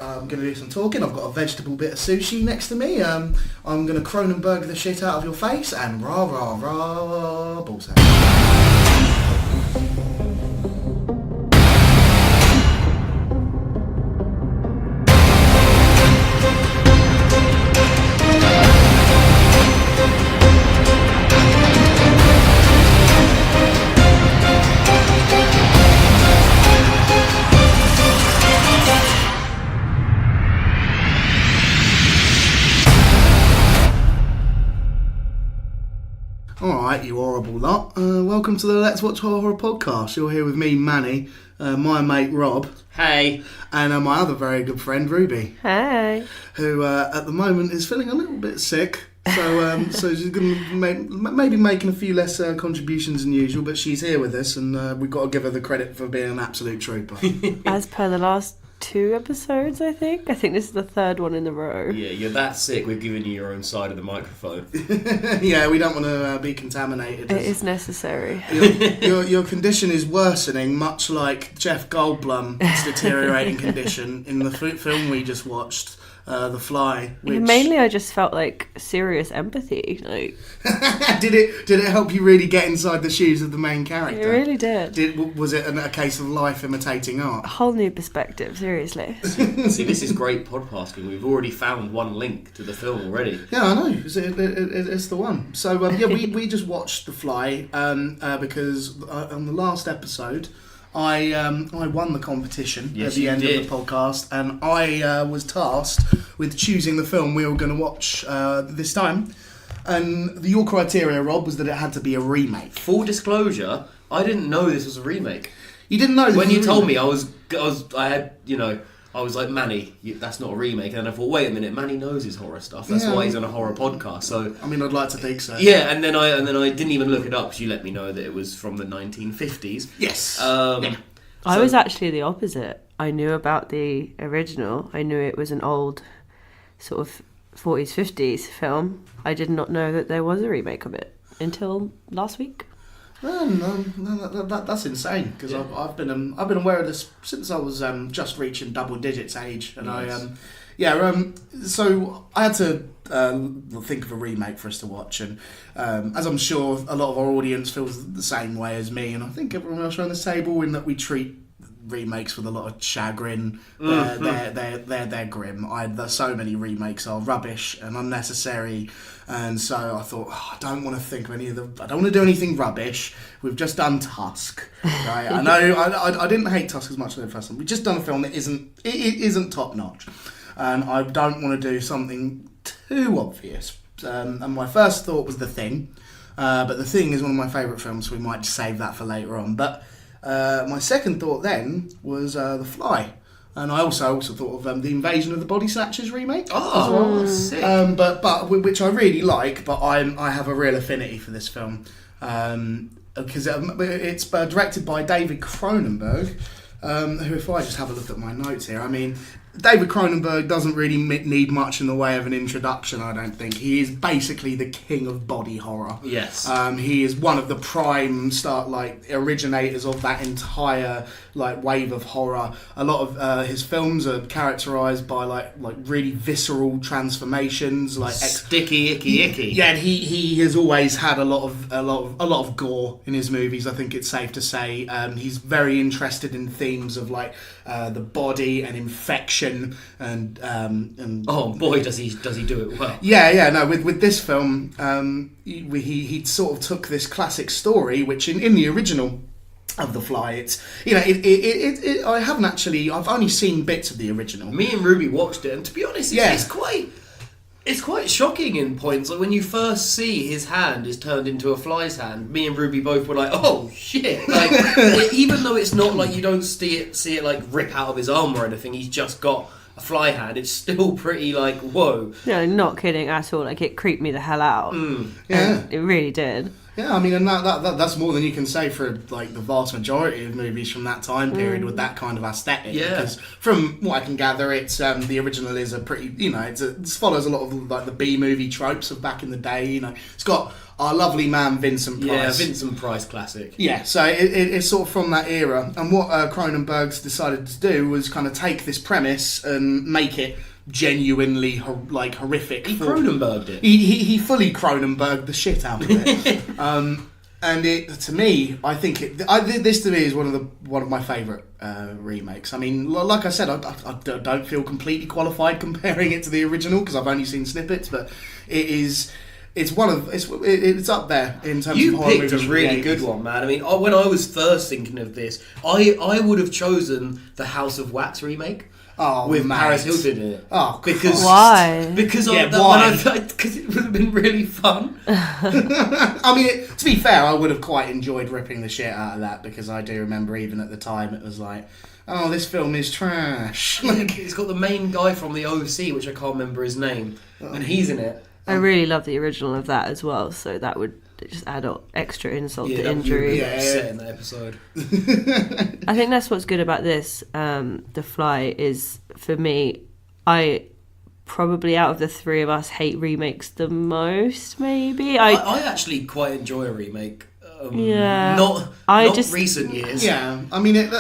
I'm going to do some talking. I've got a vegetable bit of sushi next to me. I'm going to Cronenberg the shit out of your face and rah rah rah bullseye. Alright, you horrible lot. Welcome to the Let's Watch Horror podcast. You're here with me, Manny, my mate Rob. Hey. And my other very good friend, Ruby. Hey. Who, at the moment, is feeling a little bit sick. So she's going to maybe making a few less contributions than usual, but she's here with us, and we've got to give her the credit for being an absolute trooper. As per the last 2 episodes, I think this is the 3rd one in a row. Yeah, you're that sick, we've given you your own side of the microphone. Yeah, we don't want to be contaminated. It is necessary. Your condition is worsening, much like Jeff Goldblum's deteriorating condition in the film we just watched, The Fly. Which... Mainly I just felt like serious empathy. Like... Did it help you really get inside the shoes of the main character? It really did. Was it a case of life imitating art? A whole new perspective, seriously. See, this is great podcasting. We've already found one link to the film already. Yeah, I know. It's the one. So, we just watched The Fly because on the last episode... I won the competition at the end of the podcast, and I was tasked with choosing the film we were going to watch this time. And your criteria, Rob, was that it had to be a remake. Full disclosure, I didn't know this was a remake. You didn't know this when was you a told remake? me, I was like, Manny, that's not a remake. And I thought, wait a minute, Manny knows his horror stuff. That's why he's on a horror podcast. So I mean, I'd like to think so. Yeah, and then I didn't even look it up because you let me know that it was from the 1950s. Yes. I was actually the opposite. I knew about the original. I knew it was an old sort of 40s, 50s film. I did not know that there was a remake of it until last week. No, that's insane because I've been aware of this since I was just reaching double digits age, and nice. So I had to think of a remake for us to watch, and as I'm sure a lot of our audience feels the same way as me, and I think everyone else around this table, in that we treat remakes with a lot of chagrin. They're grim. There's so many remakes are rubbish and unnecessary, and so I thought, I don't want to think of any of them. I don't want to do anything rubbish. We've just done Tusk, right? I know I didn't hate Tusk as much as the first one. We've just done a film that isn't top notch, and I don't want to do something too obvious. And my first thought was The Thing, but The Thing is one of my favourite films, so we might just save that for later on. But my second thought then was The Fly, and I also thought of the Invasion of the Body Snatchers remake. Oh, sick! But which I really like, but I have a real affinity for this film because it's directed by David Cronenberg, who, if I just have a look at my notes here, I mean, David Cronenberg doesn't really need much in the way of an introduction, I don't think. He is basically the king of body horror. Yes. He is one of the prime originators of that entire wave of horror. A lot of his films are characterized by like really visceral transformations, sticky, icky. Yeah, and he has always had a lot of gore in his movies. I think it's safe to say he's very interested in themes of the body and infection and oh boy, does he do it well. No, with this film he sort of took this classic story, which in the original of The Fly, it's I've only seen bits of the original. Me and Ruby watched it, and to be honest, it's quite shocking in points. Like when you first see his hand is turned into a fly's hand, me and Ruby both were like, "Oh shit!" Even though it's not like you don't see it like rip out of his arm or anything, he's just got a fly hand. It's still pretty whoa. No, not kidding at all. It creeped me the hell out. Yeah, it really did. Yeah, I mean, and that's more than you can say for like the vast majority of movies from that time period with that kind of aesthetic. Yeah. Because from what I can gather, it's the original is a pretty, it follows a lot of like the B movie tropes of back in the day. It's got our lovely man Vincent Price. Yeah, Vincent Price classic. Yeah, so it's sort of from that era. And what Cronenberg's decided to do was kind of take this premise and make it genuinely horrific. He Cronenberged it. He fully Cronenberged the shit out of it. And to me, I think this to me is one of my favourite remakes. I mean, like I said, I don't feel completely qualified comparing it to the original because I've only seen snippets, but it's up there in terms of You horror picked a movies really from the good 80s. one, man. I mean, when I was first thinking of this, I would have chosen the House of Wax remake. Oh, with mate. Paris Hilton in it. Oh, because why? Because why? Because it would have been really fun. I mean, to be fair, I would have quite enjoyed ripping the shit out of that because I do remember even at the time it was like, oh, this film is trash. It's got the main guy from the OC, which I can't remember his name, and he's in it. I really love the original of that as well, so that would just add extra insult to injury. Yeah, upset in that episode. I think that's what's good about this. The Fly is, for me, I probably out of the three of us hate remakes the most. Maybe I actually quite enjoy a remake. Yeah, not recent years. Yeah, I mean,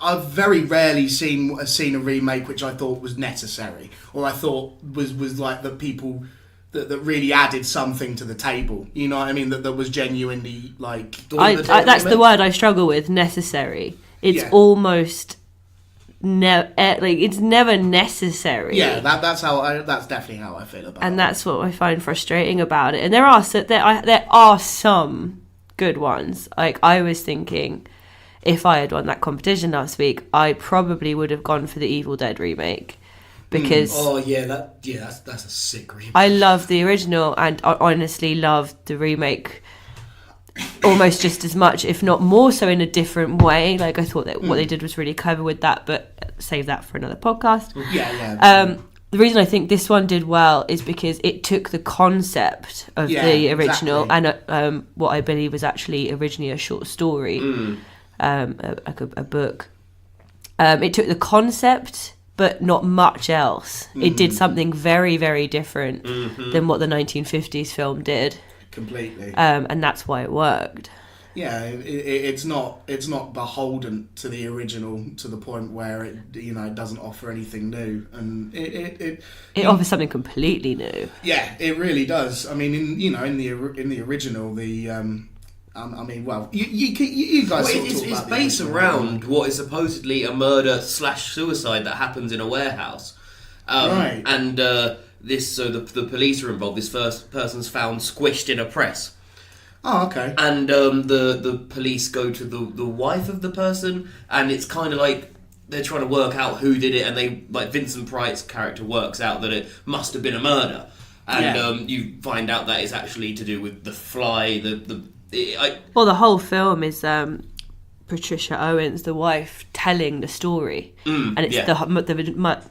I've very rarely seen a remake which I thought was necessary, or I thought was like the people that really added something to the table. You know what I mean? That was genuinely like. That's the word I struggle with. Necessary. It's almost it's never necessary. Yeah, that's definitely how I feel about it. And that's what I find frustrating about it. And there are some good ones. Like I was thinking, if I had won that competition last week, I probably would have gone for the Evil Dead remake. Because that's a sick remake. I love the original, and I honestly love the remake almost just as much, if not more so, in a different way. Like I thought that what they did was really clever with that, but save that for another podcast. Yeah. The reason I think this one did well is because it took the concept of the original and what I believe was actually originally a short story, like a book. It took the concept, but not much else. It did something very, very different than what the 1950s film did. Completely. And that's why it worked. Yeah, it's not beholden to the original to the point where it doesn't offer anything new, and it offers something completely new. Yeah, it really does. I mean, in the original, I mean, well, you guys. It's based around what is supposedly a murder/suicide that happens in a warehouse, right? And the police are involved. This first person's found squished in a press. Oh, okay. And the police go to the wife of the person, and it's kind of like they're trying to work out who did it, and they Vincent Price's character works out that it must have been a murder, and you find out that it's actually to do with the fly. The whole film is Patricia Owens, the wife, telling the story, and it's the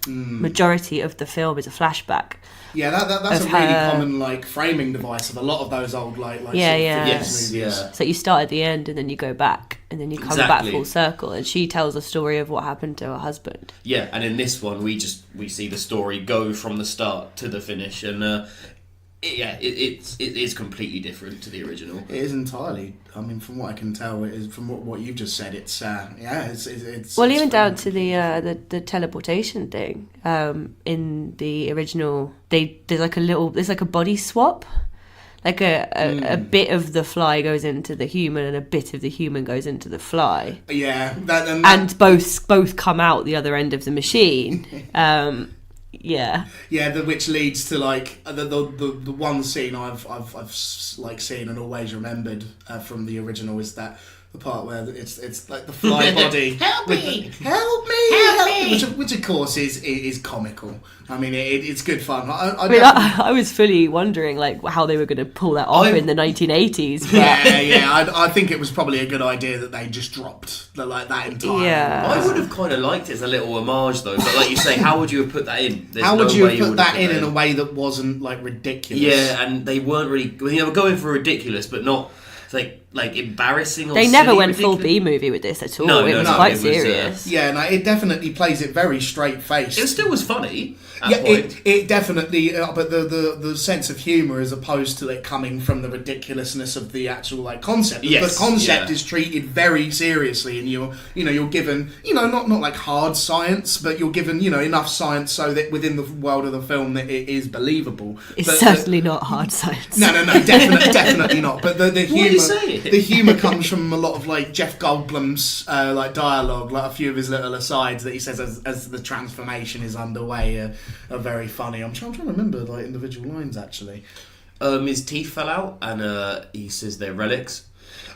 majority of the film is a flashback. Yeah, that's a really common framing device of a lot of those old movies. Yeah. So you start at the end and then you go back and then you come back full circle, and she tells the story of what happened to her husband. Yeah, and in this one we see the story go from the start to the finish, and it is completely different to the original. It is entirely. I mean, from what I can tell, it is from what you've just said. It's well, even down to the teleportation thing. In the original, there's like a body swap. Like a bit of the fly goes into the human, and a bit of the human goes into the fly. Yeah, and both come out the other end of the machine. Which leads to the one scene I've seen and always remembered from the original is that the part where it's like the fly body. Help me! which of course is comical. I mean, it's good fun. I was fully wondering like how they were going to pull that off in the 1980s. But... Yeah. I think it was probably a good idea that they just dropped that entire. Yeah. I would have kind of liked it as a little homage though, but like you say, how would you have put that in? How would you have put that in a way that wasn't like ridiculous? Yeah, and they weren't really. They were going for ridiculous, but not like embarrassing. Or they never went ridiculous. full B movie with this at all. No, it was quite serious. It definitely plays it very straight faced. It still was funny. It definitely, but the sense of humour as opposed to it coming from the ridiculousness of the actual concept. Yes, the concept is treated very seriously, and you're given not like hard science, but you're given enough science so that within the world of the film that it is believable. It's certainly not hard science. No, definitely not. But the humour, What are you saying? the humour comes from a lot of Jeff Goldblum's dialogue, a few of his little asides that he says as the transformation is underway. Are very funny. I'm trying to remember individual lines actually. His teeth fell out, and he says they're relics.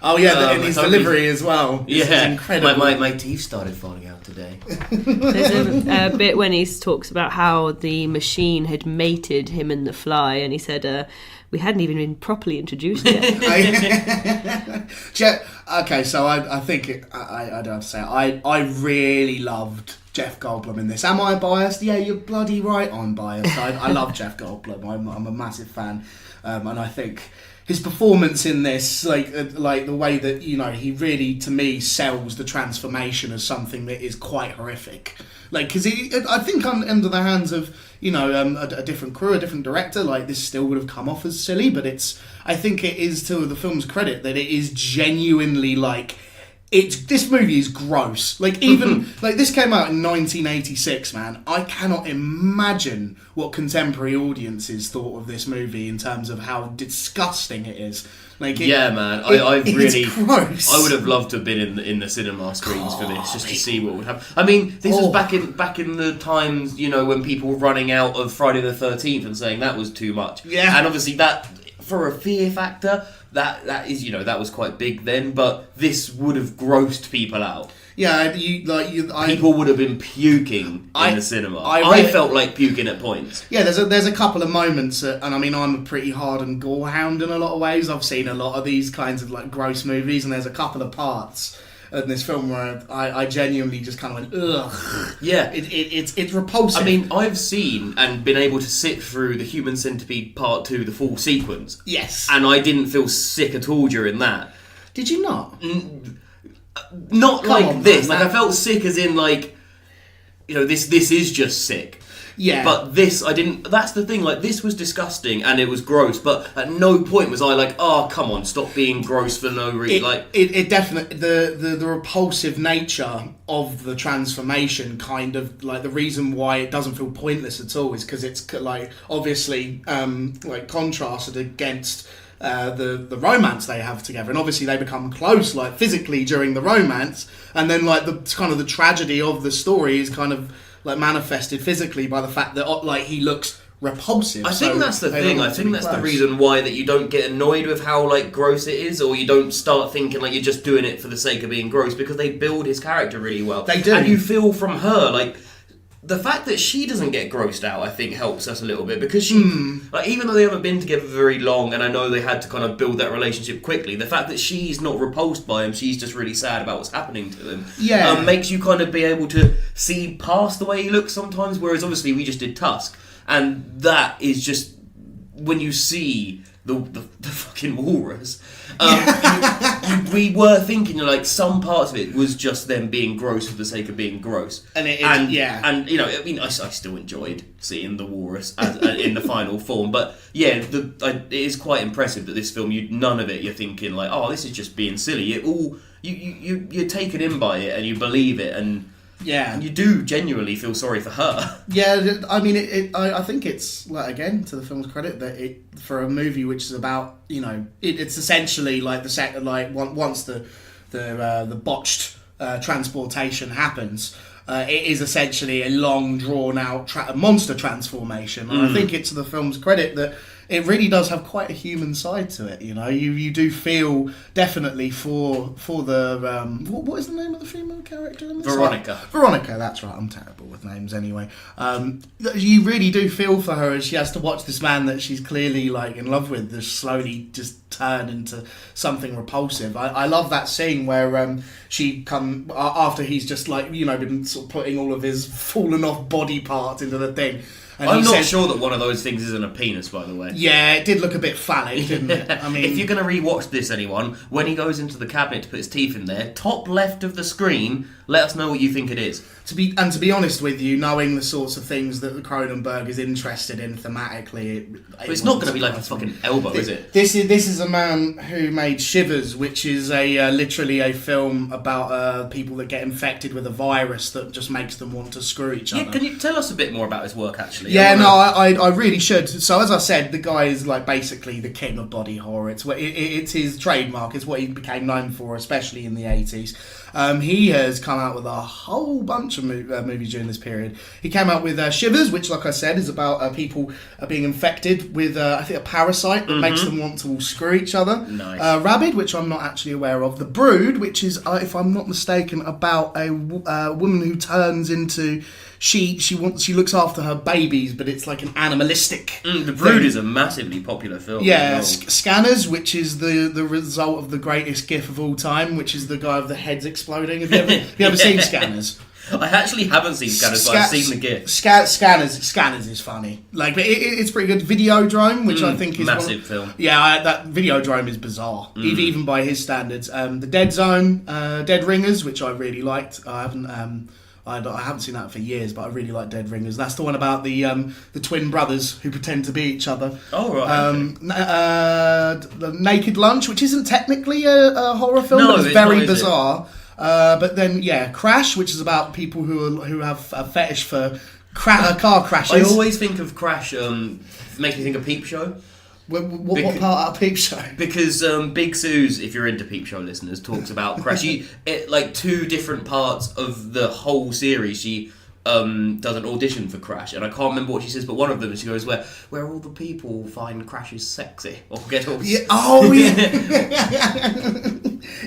Oh yeah, and his delivery as well. Is incredible. My teeth started falling out today. There's a bit when he talks about how the machine had mated him and the fly, and he said, "We hadn't even been properly introduced yet." Okay, so I think I don't have to say it. I really loved Jeff Goldblum in this. Am I biased? Yeah, you're bloody right. I'm biased. I love Jeff Goldblum. I'm a massive fan, and I think his performance in this, like the way that he really, to me, sells the transformation as something that is quite horrific. Because I think under the hands of a different crew, a different director, this still would have come off as silly. But I think it is to the film's credit that it is genuinely this movie is gross. Even this came out in 1986, man. I cannot imagine what contemporary audiences thought of this movie in terms of how disgusting it is. Yeah, man. I really, gross. I would have loved to have been in the cinema screens for this, just to see what would happen. I mean, this was back in the times, when people were running out of Friday the 13th and saying that was too much. Yeah, and obviously that for a fear factor. That is, that was quite big then, but this would have grossed people out. Yeah, people would have been puking in the cinema. I felt like puking at points. Yeah, there's a couple of moments, and I mean, I'm a pretty hardened gore hound in a lot of ways. I've seen a lot of these kinds of gross movies, and there's a couple of parts in this film where I genuinely just kind of went, ugh. Yeah. It's repulsive. I mean, I've seen and been able to sit through the Human Centipede Part 2, the full sequence. Yes. And I didn't feel sick at all during that. Did you not? Not Come like on, this. man. I felt sick as in this is just sick. Yeah. But this, I didn't... That's the thing, this was disgusting and it was gross, but at no point was I oh, come on, stop being gross for no reason. It definitely... The repulsive nature of the transformation kind of... the reason why it doesn't feel pointless at all is because it's, obviously, contrasted against... the romance they have together, and obviously they become close physically during the romance, and then the kind of the tragedy of the story is kind of manifested physically by the fact that he looks repulsive. I think that's the thing. I think that's the reason why that you don't get annoyed with how gross it is, or you don't start thinking you're just doing it for the sake of being gross, because they build his character really well. They do, and you feel from her the fact that she doesn't get grossed out, I think, helps us a little bit, because she, even though they haven't been together very long, and I know they had to kind of build that relationship quickly, the fact that she's not repulsed by him, she's just really sad about what's happening to him, makes you kind of be able to see past the way he looks sometimes, whereas obviously we just did Tusk, and that is just, when you see the fucking walrus, we were thinking some parts of it was just them being gross for the sake of being gross, and I still enjoyed seeing the walrus in the final form, but it is quite impressive that this film, none of it you're thinking oh, this is just being silly. You're taken in by it and you believe it, and you do genuinely feel sorry for her. Yeah, I mean, I think it's again, to the film's credit, that for a movie which is about it's essentially once the botched transportation happens, it is essentially a long drawn out monster transformation, and I think it's to the film's credit that it really does have quite a human side to it. You know, you do feel definitely for the what is the name of the female character in this? Veronica, that's right. I'm terrible with names anyway. You really do feel for her as she has to watch this man that she's clearly like in love with just slowly just turn into something repulsive. I love that scene where she come after he's just like, you know, been sort of putting all of his fallen off body parts into the thing. And I'm not sure that one of those things isn't a penis, by the way. Yeah, it did look a bit phallic, didn't it? I mean, if you're going to rewatch this, anyone, when he goes into the cabinet to put his teeth in there, top left of the screen, let us know what you think it is. To be honest with you, knowing the sorts of things that Cronenberg is interested in thematically, it's not going to be like a fucking elbow, is it? This is a man who made Shivers, which is a literally a film about people that get infected with a virus that just makes them want to screw each other. Yeah, can you tell us a bit more about his work, actually? Yeah, I really should. So as I said, the guy is like basically the king of body horror. It's his trademark. It's what he became known for, especially in the 80s. He has come out with a whole bunch of movies during this period. He came out with Shivers, which, like I said, is about people being infected with, I think, a parasite that makes them want to all screw each other. Nice. Rabid, which I'm not actually aware of. The Brood, which is, if I'm not mistaken, about a woman who turns into... She looks after her babies, but it's like an animalistic. The Brood is a massively popular film. Yeah, Scanners, which is the result of the greatest GIF of all time, which is the guy with the heads exploding. Have you ever seen Scanners? I actually haven't seen Scanners, but I've seen the GIF. Scanners is funny. Like, it's pretty good. Videodrome, which I think is massive film. Yeah, that Videodrome is bizarre, even by his standards. The Dead Zone, Dead Ringers, which I really liked. I haven't seen that for years, but I really like Dead Ringers. That's the one about the twin brothers who pretend to be each other. Oh, right. The Naked Lunch, which isn't technically a horror film, but it's very bizarre. But then, Crash, which is about people who have a fetish for car crashes. I always think of Crash, makes me think of Peep Show. What part of Peep Show? Because Big Suze, if you're into Peep Show listeners, talks about Crash. Like two different parts of the whole series, she does an audition for Crash, and I can't remember what she says, but one of them she goes, where all the people find crashes sexy or get all... Yeah. Oh, yeah.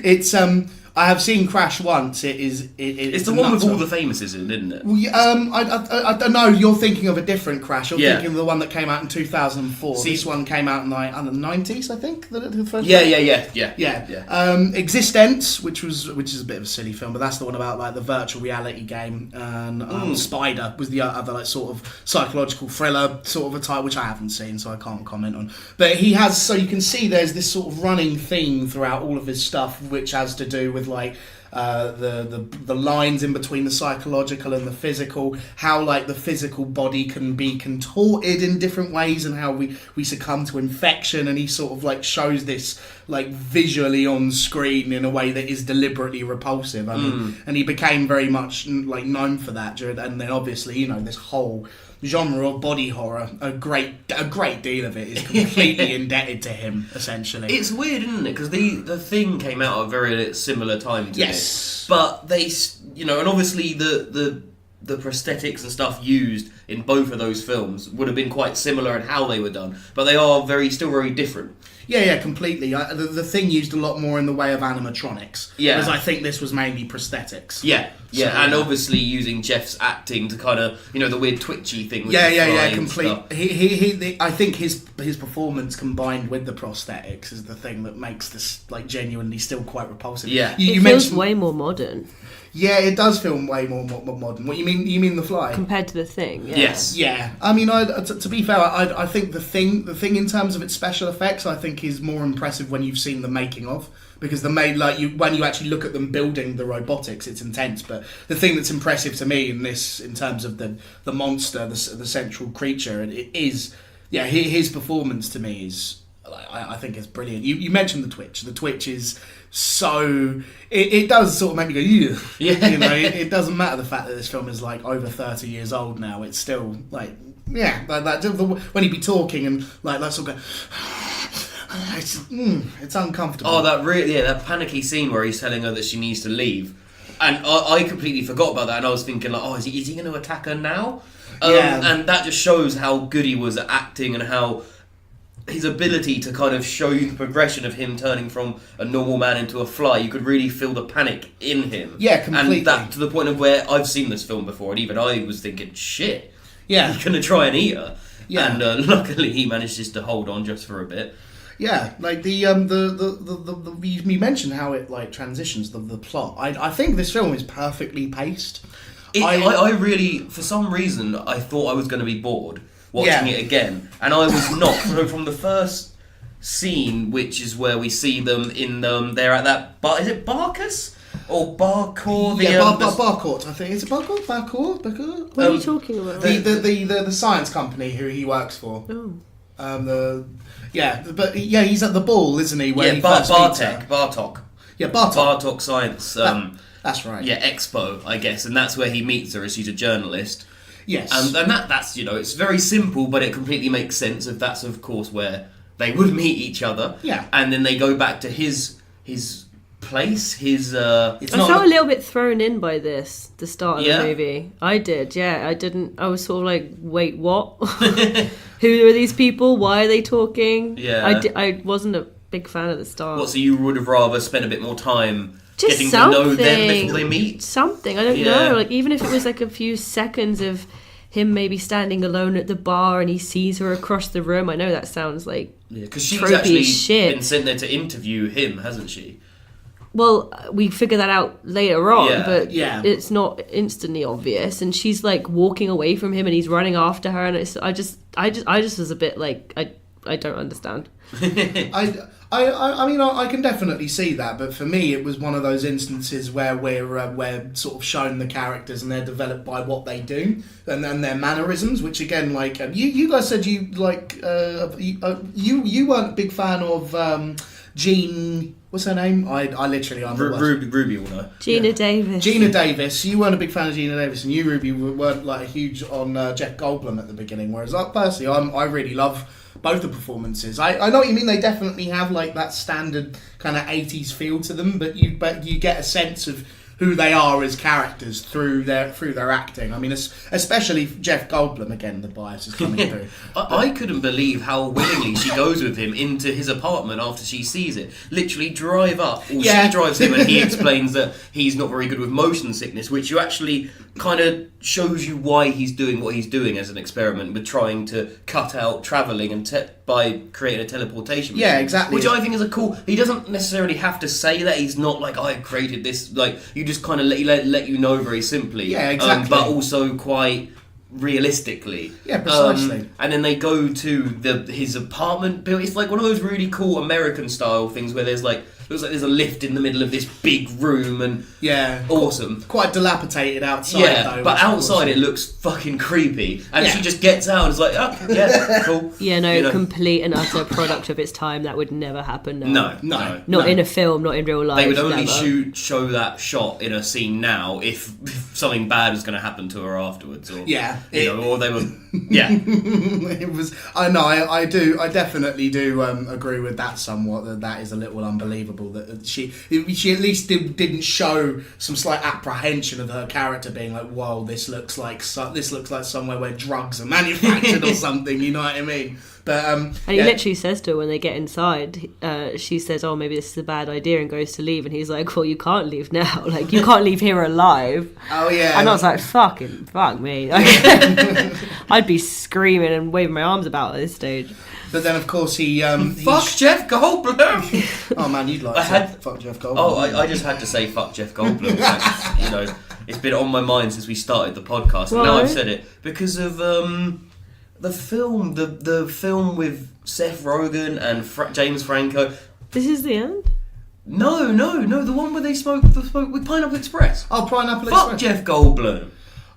It's... I have seen Crash once. It's the one with all the famouses in, isn't it? Well, I don't know. You're thinking of a different Crash. You're thinking of the one that came out in 2004. This one came out in the 90s, I think. The first Yeah. Existence, which is a bit of a silly film, but that's the one about like the virtual reality game. And Spider was the other like sort of psychological thriller sort of a type, which I haven't seen, so I can't comment on. But he has. So you can see there's this sort of running theme throughout all of his stuff, which has to do with like the lines in between the psychological and the physical, how like the physical body can be contorted in different ways, and how we succumb to infection, and he sort of like shows this like visually on screen in a way that is deliberately repulsive. I mean, and he became very much like known for that, and then obviously, you know, this whole genre of body horror, a great deal of it is completely indebted to him, essentially. It's weird, isn't it? Because the Thing came out at a very similar time to yes. it. But they, you know, and obviously the prosthetics and stuff used in both of those films would have been quite similar in how they were done, but they are still very different. Yeah, completely. The Thing used a lot more in the way of animatronics. Yeah. Whereas I think this was mainly prosthetics. Yeah, and obviously using Jeff's acting to kind of, you know, the weird twitchy thing. With complete. I think his performance combined with the prosthetics is the thing that makes this like genuinely still quite repulsive. Yeah, it feels way more modern. Yeah, it does feel way more modern. What you mean? You mean The Fly compared to The Thing? Yeah. Yes. Yeah. I mean, to be fair, I think the thing in terms of its special effects, I think is more impressive when you've seen the making of, because when you actually look at them building the robotics, it's intense. But the thing that's impressive to me in terms of the monster, the central creature, it is his performance to me is. I think it's brilliant. You mentioned the Twitch. The Twitch is so... It does sort of make me go, yeah. You know, it doesn't matter the fact that this film is like over 30 years old now. It's still like, like that. When he'd be talking and like that sort of go... It's uncomfortable. Oh, that panicky scene where he's telling her that she needs to leave. And I completely forgot about that, and I was thinking like, is he going to attack her now? And that just shows how good he was at acting and how... his ability to kind of show you the progression of him turning from a normal man into a fly, you could really feel the panic in him. Yeah, completely. And that to the point of where I've seen this film before, and even I was thinking, shit, yeah, he's gonna try and eat her. Yeah. And luckily he manages to hold on just for a bit. Yeah, like the you mentioned how it like transitions the plot. I think this film is perfectly paced. I really, for some reason, I thought I was going to be bored watching it again, and I was not. From the first scene, which is where we see them in they're at that bar. Is it Barker's or Barcourt? Barcourt. I think it's Barcourt. Barcourt. What are you talking about? The science company who he works for. Oh. He's at the ball, isn't he? Where he first meets her. Bartok. Yeah, Bartok. Bartok Science. That's right. Yeah, Expo, I guess, and that's where he meets her as she's a journalist. Yes. And that's it's very simple, but it completely makes sense. If that's of course where they would meet each other. Yeah. And then they go back to his place. I felt a little bit thrown in by the start of the movie. I did, yeah. I was sort of like, wait, what? Who are these people? Why are they talking? Yeah. I wasn't a big fan of the start. What, so you would have rather spent a bit more time just getting something. to know them before they meet? Something, I don't know. Like, even if it was like a few seconds of him maybe standing alone at the bar and he sees her across the room. I know that sounds like because she's tropey actually shit. Been sent there to interview him, hasn't she? Well, we figure that out later on, Yeah. but Yeah. it's not instantly obvious. And she's like walking away from him, and he's running after her. And I just was a bit like, I don't understand. I mean, I can definitely see that, but for me, it was one of those instances where we're sort of shown the characters and they're developed by what they do and then their mannerisms. Which again, like you guys said, you like you weren't a big fan of Jean. What's her name? I literally am. Ruby will know. Gina Davis. Gina Davis. You weren't a big fan of Gina Davis, and you, Ruby, weren't like huge on Jeff Goldblum at the beginning. Whereas, personally, I really love both the performances. I know what you mean. They definitely have like that standard kind of 80s feel to them, but you get a sense of who they are as characters through their acting. I mean, especially Jeff Goldblum. Again, the bias is coming through. I couldn't believe how willingly she goes with him into his apartment after she sees it. Literally drive up. Or she drives him and he explains that he's not very good with motion sickness, which you actually kind of shows you why he's doing what he's doing as an experiment with trying to cut out travelling and by creating a teleportation machine. Yeah, exactly. Which I think is a cool... He doesn't necessarily have to say that. He's not like, I created this... Like, you just kind of let you know very simply. Yeah, exactly. But also quite realistically. Yeah, precisely. And then they go to his apartment building. It's like one of those really cool American style things where there's like... Looks like there's a lift in the middle of this big room and awesome. Quite dilapidated outside though. But outside it looks fucking creepy. And she just gets out and is like, oh, yeah, cool. Yeah, no, complete and utter product of its time. That would never happen now. No. Not in a film, not in real life. They would only never. show that shot in a scene now if something bad was going to happen to her afterwards. Or, or they were... Yeah. It was... I know, I definitely do agree with that somewhat, that is a little unbelievable. That she at least didn't show some slight apprehension of her character being like, whoa, this looks like somewhere where drugs are manufactured or something, you know what I mean? But and he literally says to her when they get inside, she says, oh, maybe this is a bad idea, and goes to leave, and he's like, well, you can't leave now, like, you can't leave here alive. Oh yeah. And I was like, fuck me. I'd be screaming and waving my arms about at this stage. But then, of course, he fuck Jeff Goldblum. Oh man, you'd like fuck Jeff Goldblum. Oh, I just had to say fuck Jeff Goldblum. Like, it's been on my mind since we started the podcast, and now I've said it because of the film, the film with Seth Rogen and James Franco. This is the end? No, the one where they smoke with Pineapple Express. Oh, Pineapple Express. Fuck Jeff Goldblum.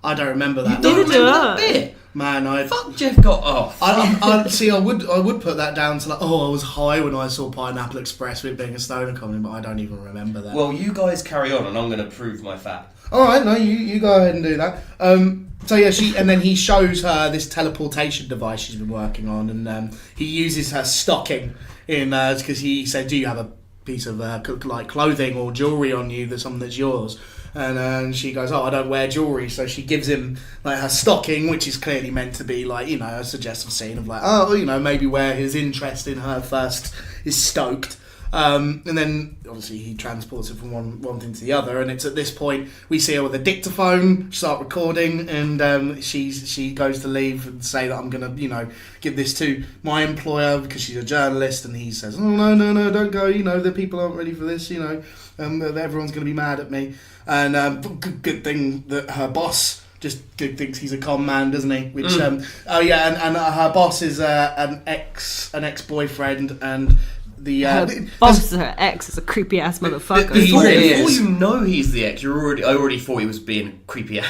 I don't remember that. You don't remember that bit? Man, fuck Jeff Goldblum. Oh, I would put that down to like, I was high when I saw Pineapple Express with being a stoner comedy, but I don't even remember that. Well, you guys carry on, and I'm going to prove my fact. All right, no, you go ahead and do that. So yeah, and then he shows her this teleportation device she's been working on, and he uses her stocking in because he said, "Do you have a piece of like clothing or jewelry on you that's something that's yours?" And she goes, "Oh, I don't wear jewellery," so she gives him like her stocking, which is clearly meant to be like, you know, a suggestive scene of like, oh, you know, maybe where his interest in her first is stoked. And then obviously he transports it from one thing to the other, and it's at this point we see her with a dictaphone start recording, and she goes to leave and say that I'm gonna, you know, give this to my employer because she's a journalist, and he says, "Oh no, don't go, you know, the people aren't ready for this, you know, everyone's gonna be mad at me." And good thing that her boss just thinks he's a con man, doesn't he? Which and her boss is an ex-boyfriend, and her boss, her ex, is a creepy ass motherfucker. Before you know he's the ex, I already thought he was being creepy.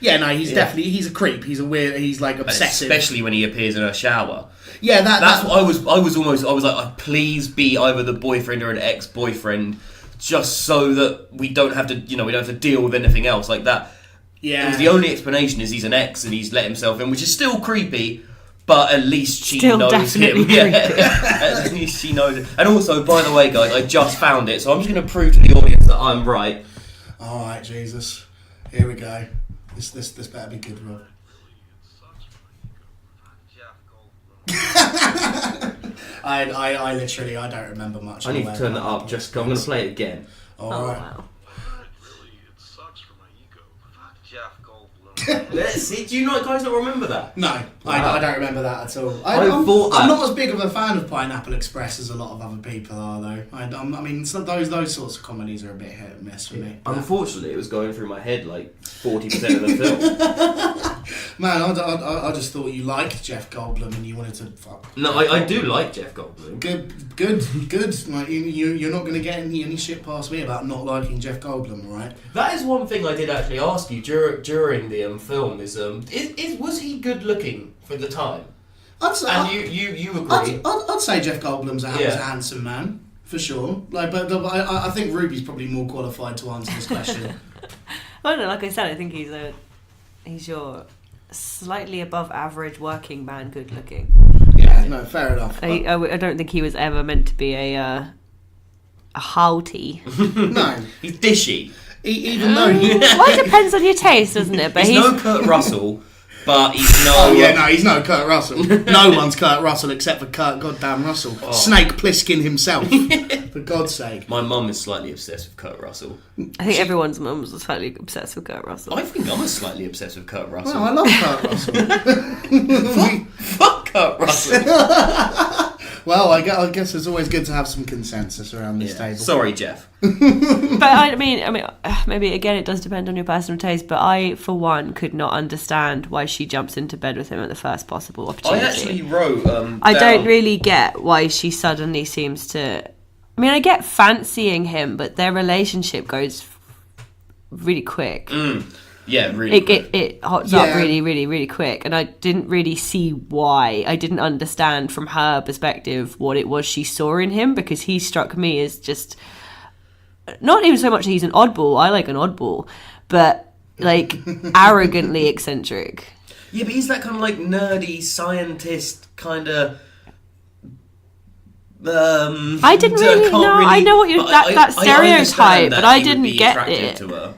Yeah, no, he's definitely, he's a creep. He's a weird, he's like obsessive. Especially when he appears in her shower. Yeah, that's what I was like, please be either the boyfriend or an ex-boyfriend, just so that we don't have to deal with anything else like that. Yeah. It was the only explanation is he's an ex and he's let himself in, which is still creepy. But at least she knows him. Yeah. At least she knows it. And also, by the way, guys, I just found it, so I'm just going to prove to the audience that I'm right. All right, Jesus. Here we go. This better be good, Rob. I literally, I don't remember much. I need to turn that up. Just I'm going to play it again. All right. Wow. See, do you guys not remember that? No, I don't remember that at all. I'm not as big of a fan of Pineapple Express as a lot of other people are, though. I mean, those sorts of comedies are a bit hit and miss for me. Unfortunately, it was going through my head like 40% of the film. Man, I just thought you liked Jeff Goldblum and you wanted to fuck. No, I do like Jeff Goldblum. Good. Like you're not going to get any shit past me about not liking Jeff Goldblum, right? That is one thing I did actually ask you during the film. Was he good looking for the time? I'd say, and you agree? I'd say Jeff Goldblum's a handsome man for sure. Like, but I think Ruby's probably more qualified to answer this question. Well, no, like I said, I think he's your slightly above average working man, good looking. Yeah, no, fair enough. I don't think he was ever meant to be a haughty. No, he's dishy. Even though well, it depends on your taste, doesn't it? But he's no Kurt Russell, but he's no. He's no Kurt Russell. No one's Kurt Russell except for Kurt goddamn Russell. Oh. Snake Plissken himself, for God's sake. My mum is slightly obsessed with Kurt Russell. I think everyone's mum was slightly obsessed with Kurt Russell. I think I'm slightly obsessed with Kurt Russell. Well, I love Kurt Russell. Fuck Kurt Russell. Well, I guess it's always good to have some consensus around this table. Sorry, Jeff. But I mean, maybe again it does depend on your personal taste. But I, for one, could not understand why she jumps into bed with him at the first possible opportunity. I actually wrote. I don't really get why she suddenly seems to. I mean, I get fancying him, but their relationship goes really quick. Yeah, really quick. It hots up really, really, really quick. And I didn't really see why. I didn't understand from her perspective what it was she saw in him, because he struck me as just... Not even so much that he's an oddball. I like an oddball. But, like, arrogantly eccentric. Yeah, but he's that kind of, like, nerdy scientist kind of... I didn't really know. I know what you're... That stereotype, but I didn't get it. To her.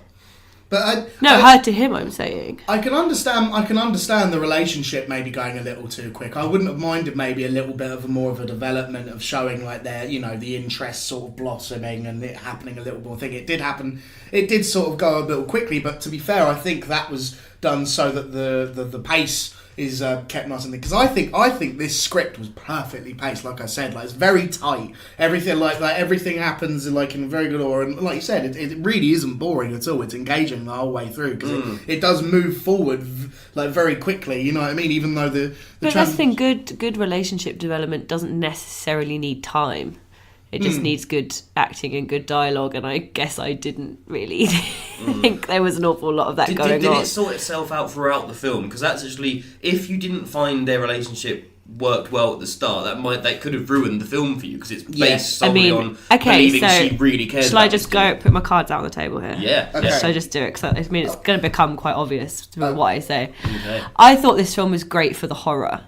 But her to him, I'm saying. I can understand the relationship maybe going a little too quick. I wouldn't have minded maybe a little bit of more of a development of showing like their, the interest sort of blossoming and it happening a little more thing. It did happen. It did sort of go a little quickly, but to be fair, I think that was done so that the pace is kept nice and because I think this script was perfectly paced. Like I said, like it's very tight. Everything like everything happens like in a very good order, and like you said, it really isn't boring at all. It's engaging the whole way through because it does move forward like very quickly. You know what I mean? Even though but that's the thing. Good relationship development doesn't necessarily need time. It just needs good acting and good dialogue, and I guess I didn't really think there was an awful lot of that going on. Did it sort itself out throughout the film? Because that's actually, if you didn't find their relationship worked well at the start, that could have ruined the film for you, because it's based solely on believing she really cares. Shall I just go put my cards out on the table here? Yeah. Okay. Shall I just do it? Because I mean, it's going to become quite obvious through what I say. Okay. I thought this film was great for the horror.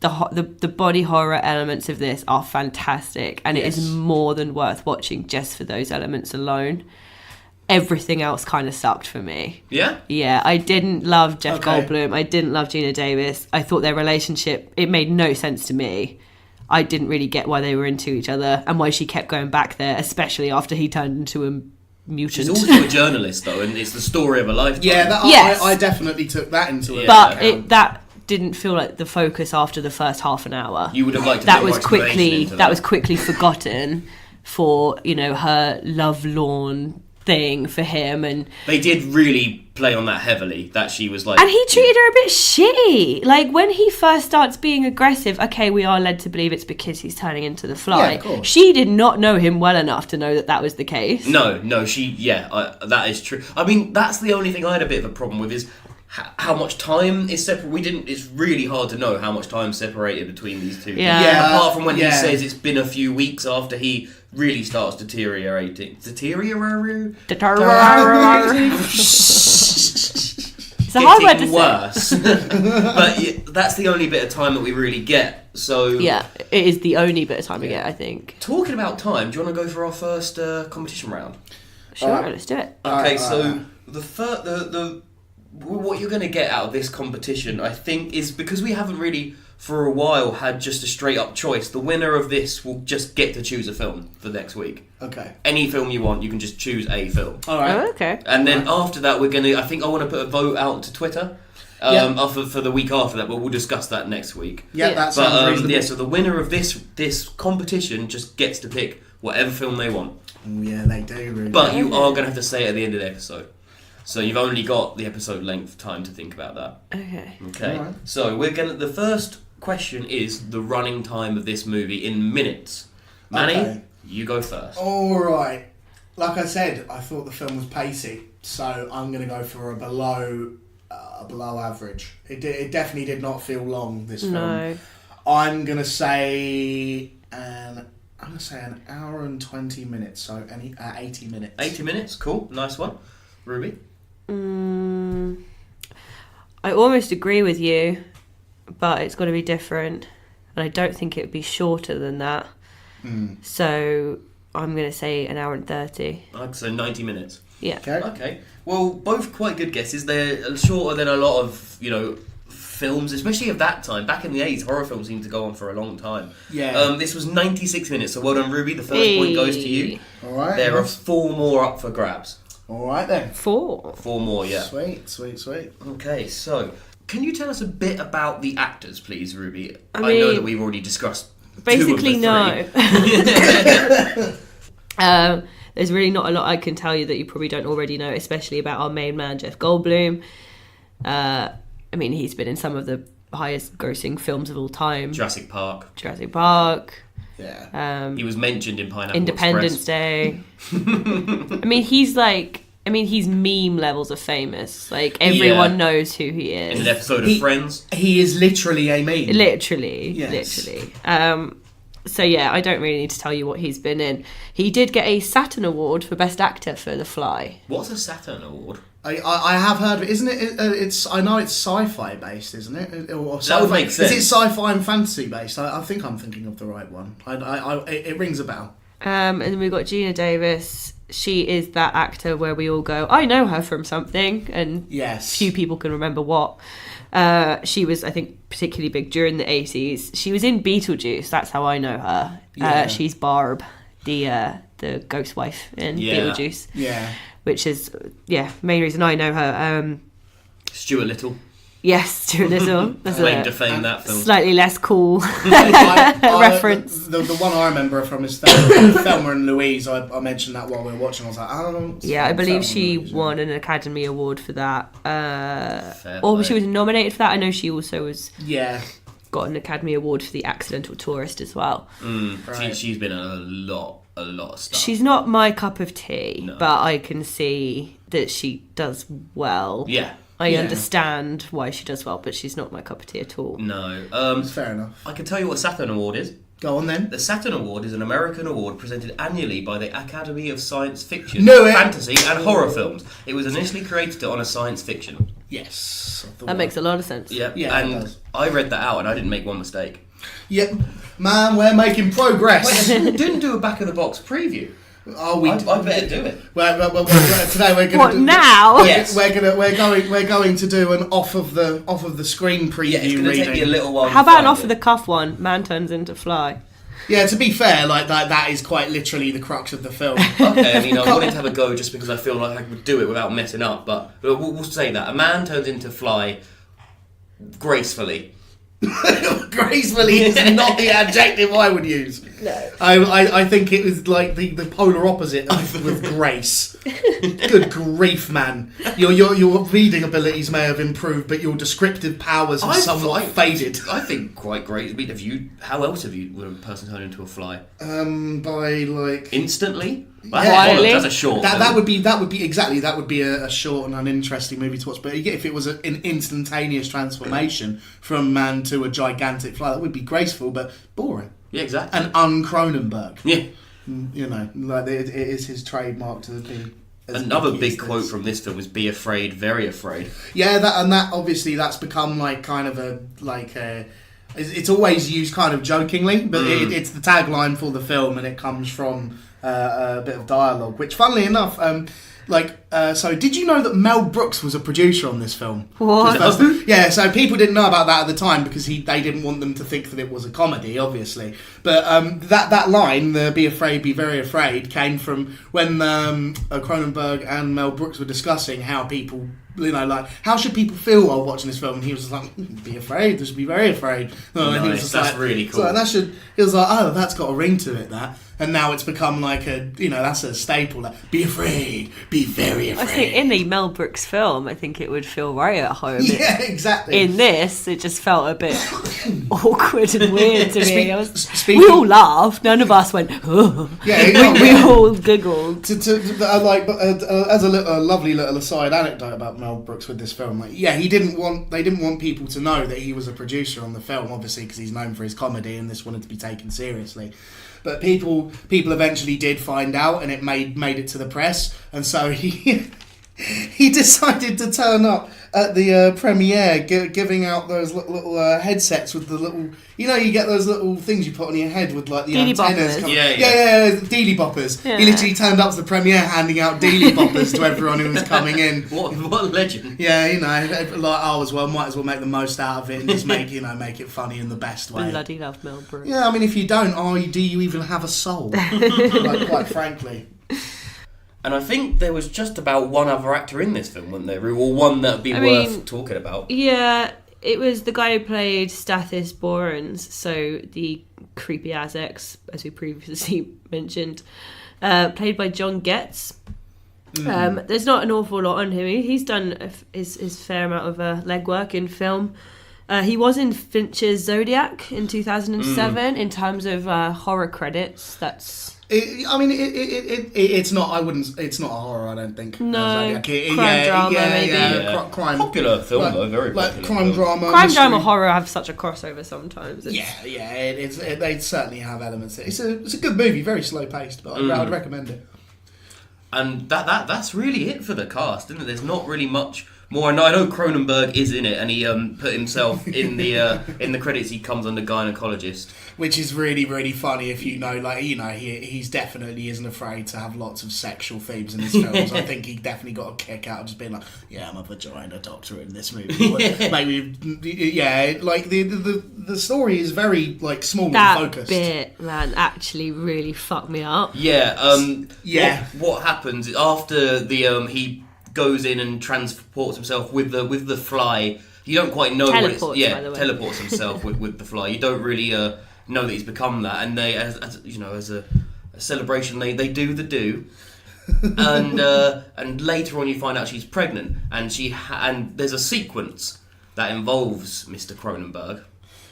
The body horror elements of this are fantastic, and it is more than worth watching just for those elements alone. everything else kind of sucked for me. Yeah? Yeah, I didn't love Jeff Goldblum. I didn't love Gina Davis. I thought their relationship, it made no sense to me. I didn't really get why they were into each other and why she kept going back there, especially after he turned into a mutant. She's also a journalist, though, and it's the story of a lifetime. Yeah, I definitely took that into it. But that didn't feel like the focus after the first half an hour. You would have liked to that take was more explanation quickly into that was quickly forgotten for, you know, her lovelorn thing for him. And they did really play on that heavily, that she was like, and he treated her a bit shitty. Like, when he first starts being aggressive, okay, we are led to believe it's because he's turning into the Fly. Yeah, of course. She did not know him well enough to know that was the case. No, that is true. I mean, that's the only thing I had a bit of a problem with, is how much time is separate. It's really hard to know how much time separated between these two. Yeah. Apart from when he says it's been a few weeks after he really starts deteriorating. It's a hard word to worse. But that's the only bit of time that we really get. So yeah, it is the only bit of time we get, I think. Talking about time, do you want to go for our first competition round? Sure, let's do it. Okay, so the what you're going to get out of this competition, I think, is because we haven't really for a while had just a straight up choice. The winner of this will just get to choose a film for next week. Okay. Any film you want, you can just choose a film. All right. Oh, okay. And then after that, we're going to, I think I want to put a vote out to Twitter for the week after that, but we'll discuss that next week. Yeah, that sounds reasonable. Yeah, so the winner of this competition just gets to pick whatever film they want. Oh, yeah, they do, really. But you are going to have to say it at the end of the episode. So you've only got the episode length time to think about that. Okay. Okay. Right. So the first question is the running time of this movie in minutes. Manny, you go first. All right. Like I said, I thought the film was pacey, so I'm going to go for a below average. It definitely did not feel long, this film. No. I'm going to say an hour and 20 minutes, so 80 minutes. 80 minutes, cool, nice one. Ruby? I almost agree with you, but it's got to be different, and I don't think it would be shorter than that. So I'm going to say an hour and 30. So 90 minutes. Yeah. Okay. Well, both quite good guesses. They're shorter than a lot of, films, especially of that time. Back in the 80s, horror films seemed to go on for a long time. Yeah. This was 96 minutes, so well done, Ruby. The first point goes to you. All right. There are 4 more up for grabs. All right, then. 4 more, yeah. Sweet. Okay, so can you tell us a bit about the actors, please, Ruby? I know mean, that we've already discussed basically 2 of the 3. No. There's really not a lot I can tell you that you probably don't already know, especially about our main man, Jeff Goldblum. He's been in some of the highest grossing films of all time. Jurassic Park. Yeah. He was mentioned in Pineapple Independence Express. Day. He's meme levels of famous. Like, everyone knows who he is. In an episode of Friends. He is literally a meme. Literally. So yeah, I don't really need to tell you what he's been in. He did get a Saturn Award for Best Actor for The Fly. What's a Saturn Award? I have heard of it. Isn't it? I know it's sci-fi based, isn't it? Or that would make sense. Is it sci-fi and fantasy based? I think I'm thinking of the right one. It rings a bell. And then we've got Gina Davis. She is that actor where we all go, I know her from something, and yes, few people can remember what. She was, I think, particularly big during the 80s. She was in Beetlejuice. That's how I know her. Yeah. She's Barb, the ghost wife in Beetlejuice. Yeah. Which is, main reason I know her. Stuart Little. Yes, Stuart Little. That's claim to fame that film. Slightly less cool reference. The one I remember from is Thelma and Louise. I mentioned that while we were watching. I was like, I believe she won an Academy Award for that. She was nominated for that. I know she also was. Yeah. Got an Academy Award for The Accidental Tourist as well. Right. She's been in a lot of stuff. She's not my cup of tea, but I can see that she does well. Yeah. I understand why she does well, but she's not my cup of tea at all. No. Fair enough. I can tell you what a Saturn Award is. Go on then. The Saturn Award is an American award presented annually by the Academy of Science Fiction, Fantasy and Horror Films. It was initially created to honour science fiction. Yes. That makes a lot of sense. Yeah, it does. I read that out and I didn't make one mistake. Yep. Man, we're making progress. Wait, I didn't do a back of the box preview. I better do it. Well, today we're going What to now? Yes. We're going to do an off of the screen preview Yeah, it's going to reading. take me a little while. How about an off the cuff one? Man turns into fly. Yeah, to be fair, like that is quite literally the crux of the film. Okay, I mean, I wanted to have a go just because I feel like I could do it without messing up, but we'll say that. A man turns into fly gracefully. Gracefully is not the adjective I would use. No. I think it was like the polar opposite with grace. Good grief, man. Your reading abilities may have improved, but your descriptive powers have somewhat faded. I think quite great. I mean, how else would a person turn into a fly? By like instantly. Quietly. That's a short. That would be exactly that would be a short and uninteresting movie to watch. But if it was an instantaneous transformation from man to a gigantic fly, that would be graceful but boring. Yeah, exactly. And un-Cronenberg. Yeah. You know, like it is his trademark to be. Another big quote from this film is "Be afraid, very afraid." Yeah, that obviously that's become like kind of it's always used kind of jokingly, but it's the tagline for the film, and it comes from a bit of dialogue. Which, funnily enough, so did you know that Mel Brooks was a producer on this film? What? Yeah, so people didn't know about that at the time because they didn't want them to think that it was a comedy, obviously. But that line, the "Be afraid, be very afraid," came from when Cronenberg and Mel Brooks were discussing how people, like how should people feel while watching this film, and he was just like, "Be afraid, just be very afraid." Nice, and he was just that's like, really cool. So he was like, "Oh, that's got a ring to it, that." And now it's become like that's a staple. Like, be afraid, be very afraid. I think in the Mel Brooks film, I think it would feel right at home. Yeah, exactly. In this, it just felt a bit awkward and weird to me. We We all laughed. None of us went, oh. Yeah, we all giggled. As a lovely little aside anecdote about Mel Brooks with this film, they didn't want people to know that he was a producer on the film, obviously because he's known for his comedy, and this wanted to be taken seriously. But people eventually did find out, and it made it to the press, and so he decided to turn up at the premiere, giving out those little headsets with the little, you get those little things you put on your head with like the Deely antennas. boppers. Yeah, deely boppers. Yeah. He literally turned up to the premiere handing out deely boppers to everyone who was coming in. What a legend. Yeah, might as well make the most out of it and just make it funny in the best way. Bloody love Mel Brooks. Yeah, I mean, if you don't, do you even have a soul? Quite frankly. And I think there was just about one other actor in this film, wasn't there? Or one that would be worth talking about. Yeah, it was the guy who played Stathis Borans, so the creepy ass ex, as we previously mentioned, played by John Getz. There's not an awful lot on him. He's done his fair amount of legwork in film. He was in Fincher's Zodiac in 2007. In terms of horror credits, that's... It's not. It's not a horror. I don't think. No, crime drama maybe. Yeah. Crime. Popular film though, very popular. Like crime drama. Crime mystery. drama horror have such a crossover sometimes. They certainly have elements. It's a good movie, very slow paced, but I'd recommend it. And that's really it for the cast, isn't it? There's not really much more. And I know Cronenberg is in it, and he put himself in the credits. He comes under gynecologist, which is really, really funny. If he's definitely isn't afraid to have lots of sexual themes in his films. I think he definitely got a kick out of just being like, yeah, I'm a vagina doctor in this movie. Maybe, like the story is very like small and focused. That bit, man, actually really fucked me up. Yeah. What happens after the he goes in and transports himself with the fly? You don't quite know teleports, what it's... by the way. Teleports himself with the fly. You don't really know that he's become that. And they, as a celebration, they do the do. And later on you find out she's pregnant. And there's a sequence that involves Mr. Cronenberg.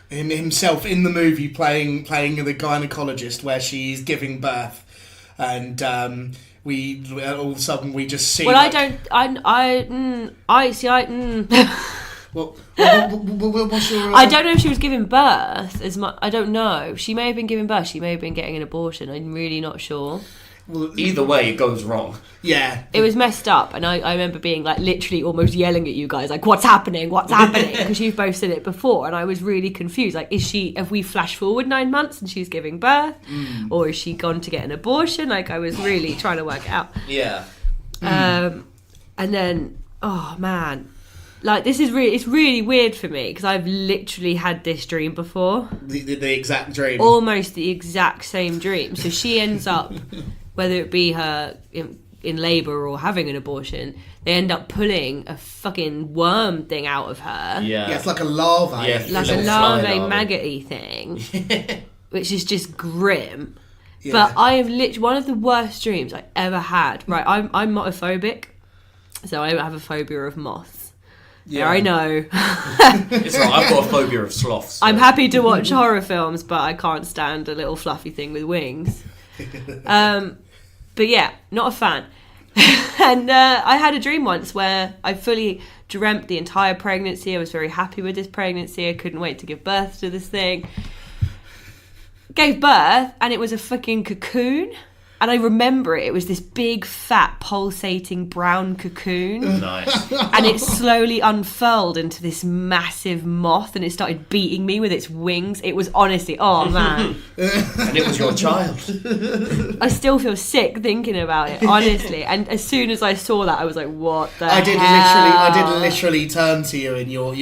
Himself in the movie playing the gynecologist where she's giving birth. And... we all of a sudden we just see. Well, like, what's your? I don't know if she was giving birth. I don't know. She may have been giving birth. She may have been getting an abortion. I'm really not sure. Either way, it goes wrong. Yeah. It was messed up, and I remember being like literally almost yelling at you guys, like, what's happening? Because you've both said it before, and I was really confused. Like, have we flashed forward 9 months and she's giving birth? Or is she gone to get an abortion? Like, I was really trying to work it out. Yeah. And then, oh man, like, it's really weird for me, because I've literally had this dream before. The exact dream. Almost the exact same dream. So she ends up, whether it be her in labour or having an abortion, they end up pulling a fucking worm thing out of her. Yeah. Yeah, it's like a larva. Yeah, Like a larvae maggoty thing, which is just grim. Yeah. But I have literally one of the worst dreams I ever had. Right, I'm motophobic, so I have a phobia of moths. Yeah, I know. It's right. I've got a phobia of sloths. So. I'm happy to watch horror films, but I can't stand a little fluffy thing with wings. But yeah, not a fan. And I had a dream once where I fully dreamt the entire pregnancy. I was very happy with this pregnancy. I couldn't wait to give birth to this thing. Gave birth, and it was a fucking cocoon. And I remember it was this big, fat, pulsating brown cocoon. Nice. And it slowly unfurled into this massive moth, and it started beating me with its wings. It was honestly, oh man. And it was your child. I still feel sick thinking about it, honestly. And as soon as I saw that, I was like, what the hell? I did literally turn to you, and your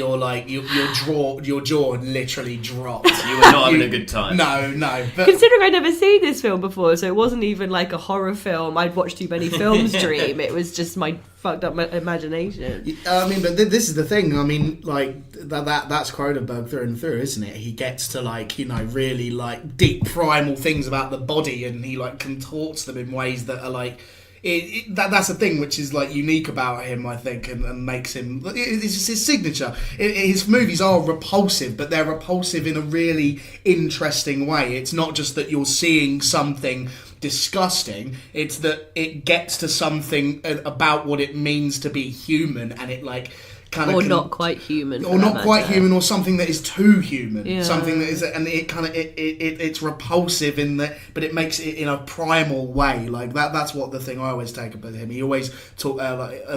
jaw literally dropped. You were not having a good time. No. But considering I'd never seen this film before, so it wasn't even like a horror film. I'd watched too many films dream. It was just my fucked up imagination. I mean, but this is the thing. I mean, like that's Cronenberg through and through, isn't it? He gets to, like, you know, really like deep primal things about the body, and he like contorts them in ways that are like. That's a thing which is like unique about him, I think, and makes him. It's just his signature. His movies are repulsive, but they're repulsive in a really interesting way. It's not just that you're seeing something disgusting, it's that it gets to something about what it means to be human, and it like kind of or not quite human, or not quite human, or something that is too human. Yeah. Something that is, and it kind of it's repulsive in that, but it makes it in a primal way. Like that's what the thing I always take about him. He always talk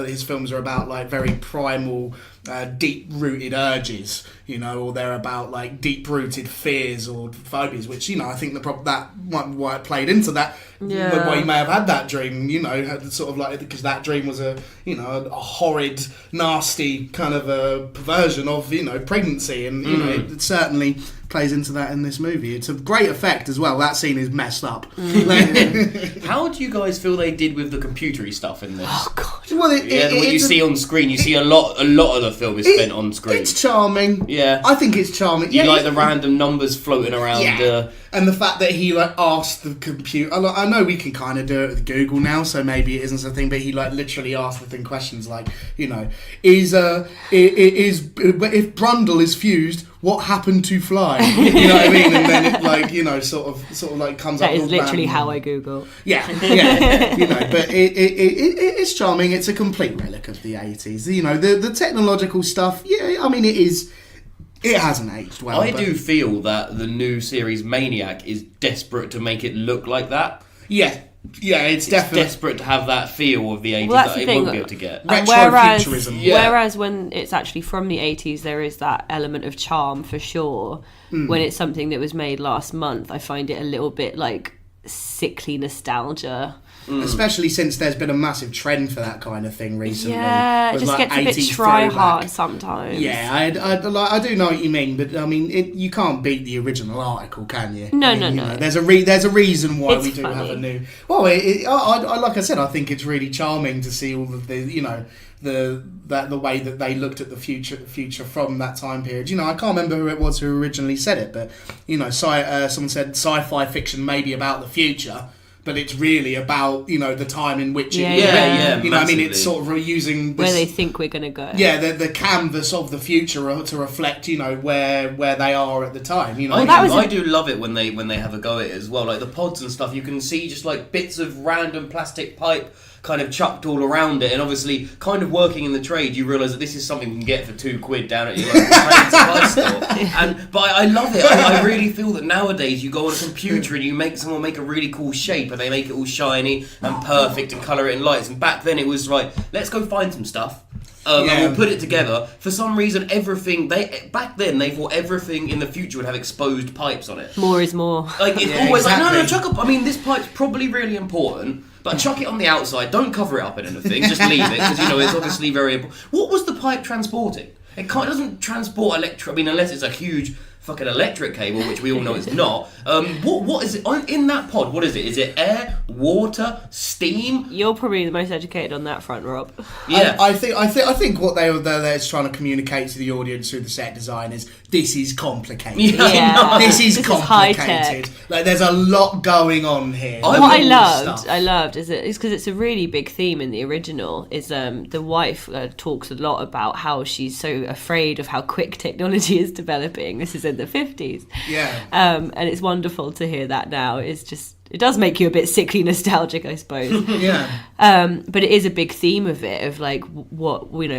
his films are about like very primal, deep-rooted urges, you know, or they're about like deep-rooted fears or phobias, which, you know, I think that might be why it played into that. Yeah. Why you may have had that dream, you know, sort of like, because that dream was a horrid, nasty kind of a perversion of, you know, pregnancy, and you know, it certainly plays into that in this movie. It's a great effect as well. That scene is messed up. How do you guys feel they did with the computery stuff in this? Oh god. Well, what you see on screen, you see a lot of the film is spent on screen. It's charming. Yeah, I think it's charming. You like the random numbers floating around. Yeah. And the fact that he like asked the computer. I know we can kind of do it with Google now, so maybe it isn't something. But he like literally asked the thing questions like, you know, is if Brundle is fused, what happened to Fly? You know what I mean? And then it like, you know, sort of like comes up. That is literally how I Google. Yeah. You know, but it's charming. It's a complete relic of the 80s. You know, the technological stuff. Yeah, I mean, it is. It hasn't aged well. I do feel that the new series Maniac is desperate to make it look like that. Yeah, it's definitely desperate to have that feel of the 80s Well, that's that the it thing. won't be able to get. Retrofuturism. Whereas when it's actually from the 80s, there is that element of charm for sure. When it's something that was made last month, I find it a little bit like sickly nostalgia. Especially since there's been a massive trend for that kind of thing recently. Yeah, it just like gets a bit 80s try throwback. hard sometimes. Yeah, I do know what you mean, but I mean, you can't beat the original article, can you? No, I mean, no. You know, there's a reason why It's we do funny. have a new. Well, I like I said, I think it's really charming to see all of the, you know, the way that they looked at the future from that time period. You know, I can't remember who it was who originally said it, but you know, someone said sci-fi fiction may be about the future, but it's really about, you know, the time in which Yeah, it yeah. you know, I mean, massively. it's sort of reusing Where this, they think we're going to go. yeah, the canvas of the future to reflect, you know, where they are at the time. You know, I do love it when they have a go at it as well. Like the pods and stuff, you can see just like bits of random plastic pipe kind of chucked all around it, and obviously kind of working in the trade, you realise that this is something you can get for £2 down at your local trade supply store. But I love it. I really feel that nowadays you go on a computer and you make someone make a really cool shape and they make it all shiny and perfect and colour it in lights. And back then it was like, let's go find some stuff. And we'll put it together. For some reason, back then they thought everything in the future would have exposed pipes on it. More is more. Like it's always like, no, chuck up. I mean, this pipe's probably really important, but chuck it on the outside. Don't cover it up in anything. Just leave it because it's obviously very important. What was the pipe transporting? It doesn't transport electric. I mean, unless it's a huge fucking electric cable, which we all know it's not. What is it in that pod? What is it? Is it air, water, steam? You're probably the most educated on that front, Rob. Yeah, I think what they're trying to communicate to the audience through the set design is this is complicated. Yeah. This is This is complicated. high-tech. Like there's a lot going on here. What I loved is because it's a really big theme in the original. Is the wife talks a lot about how she's so afraid of how quick technology is developing. This is in the 50s. Yeah. And it's wonderful to hear that now. It does make you a bit sickly nostalgic, I suppose. Yeah. But it is a big theme of it, of like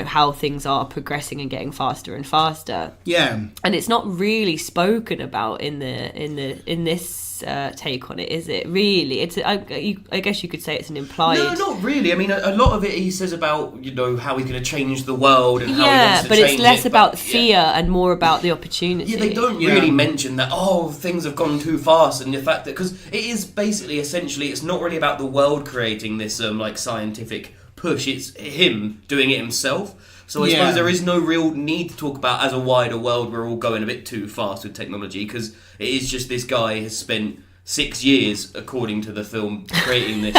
how things are progressing and getting faster and faster. Yeah. And it's not really spoken about in this take on it, is it? Really, it's I guess you could say it's an implied. No, not really. I mean, a lot of it he says about how he's going to change the world and how he wants to but change it's less it, about fear and more about the opportunity. Yeah, they don't really mention that. Oh, things have gone too fast, and the fact that because it is basically essentially it's not really about the world creating this like scientific push. It's him doing it himself. So I suppose there is no real need to talk about as a wider world we're all going a bit too fast with technology because it is just this guy has spent 6 years, according to the film, creating this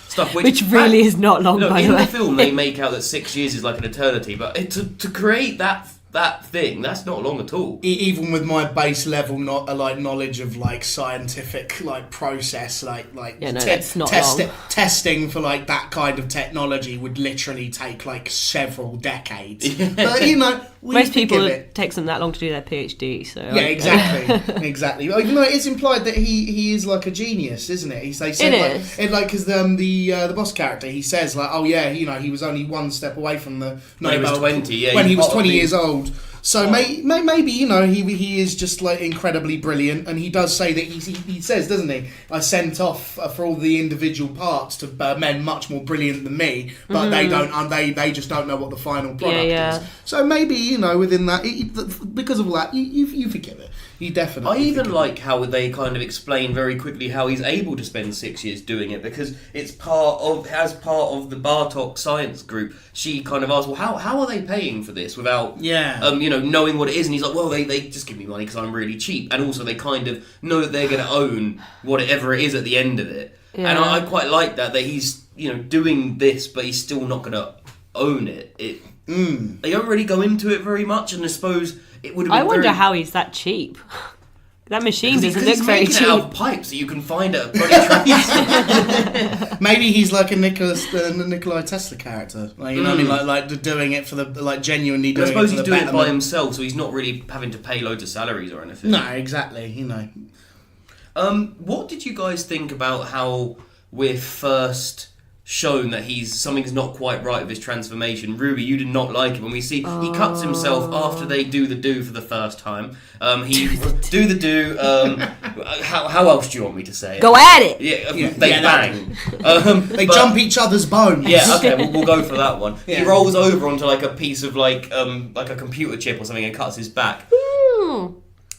stuff. Which really is not long, by the way. In the film they make out that 6 years is like an eternity, but to create that thing, that's not long at all. Even with my base level knowledge of like scientific like process that's not long. Testing for like that kind of technology would literally take like several decades. But most people it takes them that long to do their PhD. So exactly. Even though it's implied that he is like a genius, isn't it? They said because the boss character he says like, oh yeah, he was only one step away from the Nobel when he was 20. Yeah, when he was 20 years old. So maybe he is just like incredibly brilliant, and he does say that he says, doesn't he? I sent off for all the individual parts to men much more brilliant than me, but they don't. They just don't know what the final product is. So maybe within that, because of all that, you forgive it. You definitely. I even like how they kind of explain very quickly how he's able to spend 6 years doing it because it's part of the Bartok science group. She kind of asks, well, how are they paying for this without knowing what it is? And he's like, well, they just give me money because I'm really cheap, and also they kind of know that they're going to own whatever it is at the end of it. Yeah. And I quite like that he's doing this, but he's still not going to own it. They don't really go into it very much, and I suppose. I wonder how he's that cheap. That machine doesn't look very cheap. He's making it out of pipes that you can find at a bloody train. Maybe he's like a Nikola Tesla character. Like, what I mean? Like doing it for the genuinely doing it. I suppose he's doing it by himself, so he's not really having to pay loads of salaries or anything. No, exactly. What did you guys think about how we're first shown that something's not quite right with his transformation? Ruby, you did not like it when we see he cuts himself after they do the do for the first time. Do the do. How else do you want me to say it? Go at it. They bang. They jump each other's bones. Yeah, okay, we'll go for that one. Yeah. He rolls over onto like a piece of like a computer chip or something and cuts his back.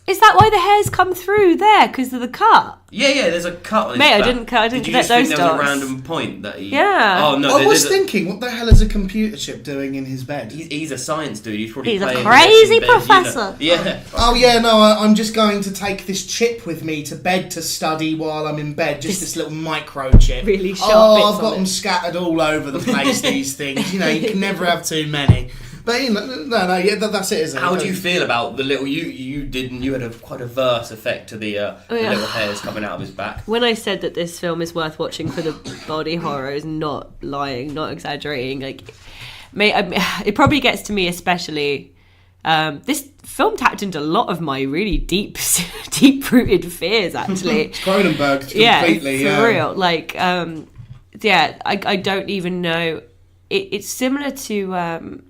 Is that why the hairs come through there? Because of the cut? Yeah, there's a cut on his back. I didn't connect those dots. Did you just think there was a random point that he... Yeah. Oh, no. I was thinking, what the hell is a computer chip doing in his bed? He's a science dude. He's probably a crazy professor. Yeah. Oh, yeah, no, I'm just going to take this chip with me to bed to study while I'm in bed. Just this little microchip. Really sharp bits I've got them scattered all over the place, these things. You can never have too many. But that's it, isn't it? How do you feel about the little... You had quite a verse effect to the little hairs coming out of his back. When I said that this film is worth watching for the body horrors, not lying, not exaggerating, it probably gets to me especially... this film tapped into a lot of my really deep-rooted fears, actually. It's Cronenberg, completely, for real. I don't even know... It's similar to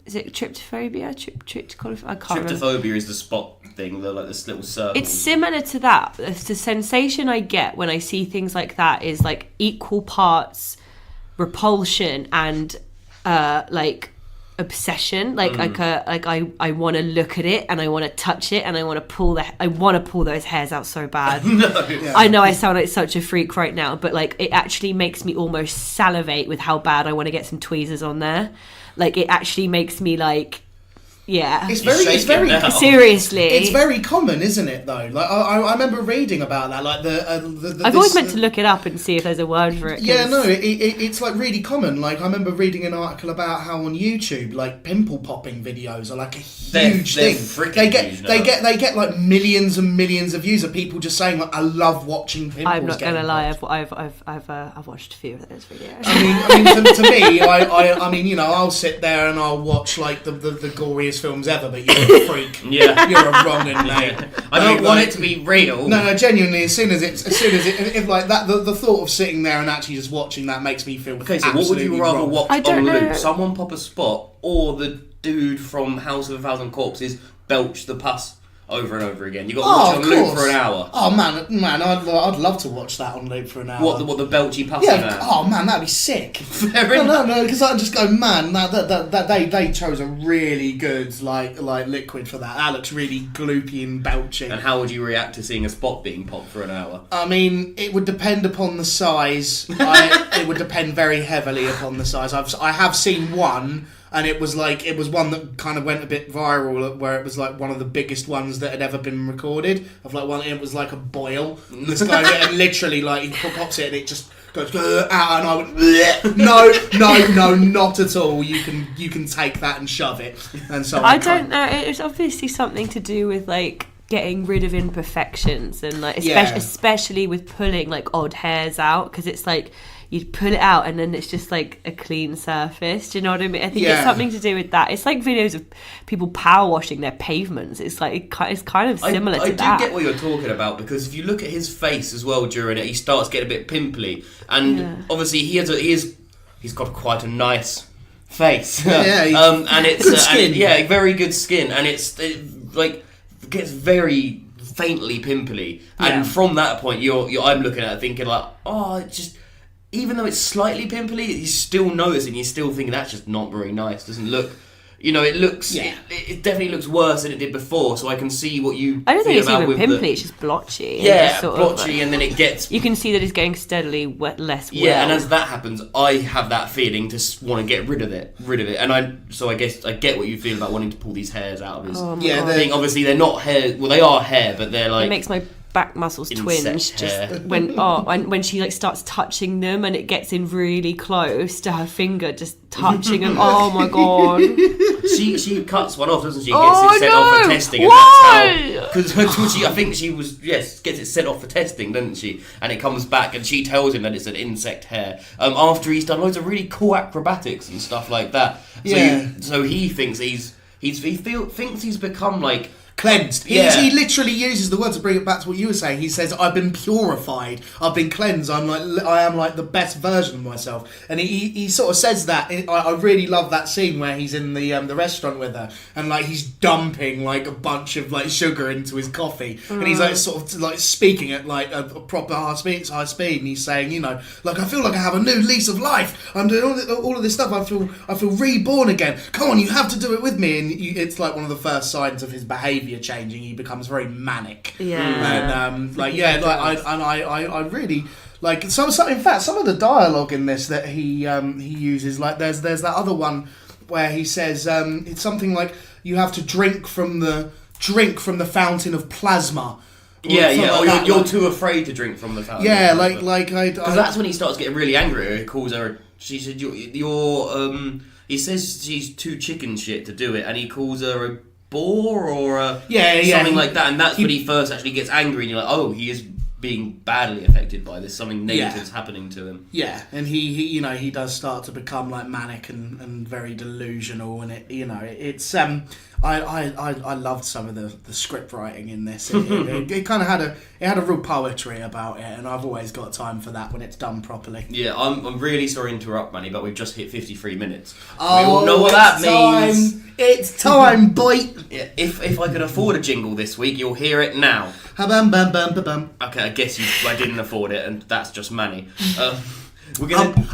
is it tryptophobia? I can't remember. Tryptophobia is the spot thing, this little circle. It's similar to that. The sensation I get when I see things like that is like equal parts repulsion and obsession. I want to look at it and I want to touch it and I want to pull those hairs out so bad. I know I sound like such a freak right now, but like it actually makes me almost salivate with how bad I want to get some tweezers on there. Like it actually makes me like. Yeah, it's very seriously. It's very common, isn't it? Though, like I remember reading about that. Like I've always meant to look it up and see if there's a word for it. Yeah, no, it's like really common. Like I remember reading an article about how on YouTube, like pimple popping videos are like a huge thing. They get like millions and millions of views of people just saying like, I love watching pimples. I'm not gonna lie, I've watched a few of those videos. I mean, to me, I mean, you know, I'll sit there and I'll watch like the goriest films ever, but you're a freak. Yeah, you're a wrong'un, mate. I don't want it to be real. No, genuinely. As soon as if like that, the thought of sitting there and actually just watching that makes me feel. Okay, so what would you rather wrong. watch on loop? Someone pop a spot, or the dude from House of a Thousand Corpses belch the pus over and over again? You got to watch it on loop for an hour. Oh man, I'd love to watch that on loop for an hour. What the belchy pussy man? Oh man, that'd be sick. No, because I just go, man, that they chose a really good like liquid for that. That looks really gloopy and belchy. And how would you react to seeing a spot being popped for an hour? I mean, it would depend upon the size. It would depend very heavily upon the size. I have seen one. And it was one that kind of went a bit viral, where it was like one of the biggest ones that had ever been recorded. It was like a boil. And this guy and literally like he pops it and it just goes out, and I went no, not at all. You can take that and shove it. And so I don't know. It's obviously something to do with like getting rid of imperfections and like especially with pulling like odd hairs out, because it's like. You pull it out and then it's just like a clean surface. Do you know what I mean? I think it's something to do with that. It's like videos of people power washing their pavements. It's like it's kind of similar to that. I do get what you're talking about, because if you look at his face as well during it, he starts getting a bit pimply, and obviously he's got quite a nice face. And it's good skin. very good skin, and it gets very faintly pimply, and from that point, I'm looking at it thinking like, oh, it's just. Even though it's slightly pimply, you're still noticing, you're still thinking that's just not very nice. Doesn't look, it looks, it definitely looks worse than it did before. So I can see what you. I don't think it's even pimply. It's just blotchy. Yeah, blotchy, and then it gets. You can see that it's getting steadily less. Yeah, and as that happens, I have that feeling to want to get rid of it, and I guess I get what you feel about wanting to pull these hairs out of his. Thing. Obviously, they're not hair. Well, they are hair, but they're like. It makes my back muscles twinge just when she like starts touching them, and it gets in really close to her finger, just touching them. Oh my god! She cuts one off, doesn't she? Gets it sent off for testing. Why? Because I think she was gets it sent off for testing, doesn't she? And it comes back, and she tells him that it's an insect hair. After he's done loads of really cool acrobatics and stuff like that. So he thinks thinks he's become like. Cleansed. He literally uses the word to bring it back to what you were saying. He says, "I've been purified. I've been cleansed. I am like the best version of myself." And he sort of says that. I really love that scene where he's in the restaurant with her, and like he's dumping like a bunch of like sugar into his coffee, and he's like sort of like speaking at like a proper high speed, and he's saying, like I feel like I have a new lease of life. I'm doing all of this stuff. I feel reborn again. Come on, you have to do it with me. And it's like one of the first signs of his behaviour changing. He becomes very manic. And I really like some. In fact, some of the dialogue in this that he uses, like there's that other one where he says it's something like you have to drink from the fountain of plasma. You're too afraid to drink from the fountain. Yeah, because that's when he starts getting really angry. He calls her. She said you're he says she's too chicken shit to do it, and he calls her a bore or something like that, and that's when he first actually gets angry, and you're like, oh, he is being badly affected by this. Something negative's happening to him. Yeah, and he does start to become like manic and very delusional, and it's I loved some of the script writing in this. It kind of had a real poetry about it, and I've always got time for that when it's done properly. Yeah, I'm really sorry to interrupt, Manny, but we've just hit 53 minutes. We all know what that means. It's time, boy. Yeah, if I could afford a jingle this week, you'll hear it now. Bum bum bum bum bum. Okay, I guess I didn't afford it, and that's just Manny. At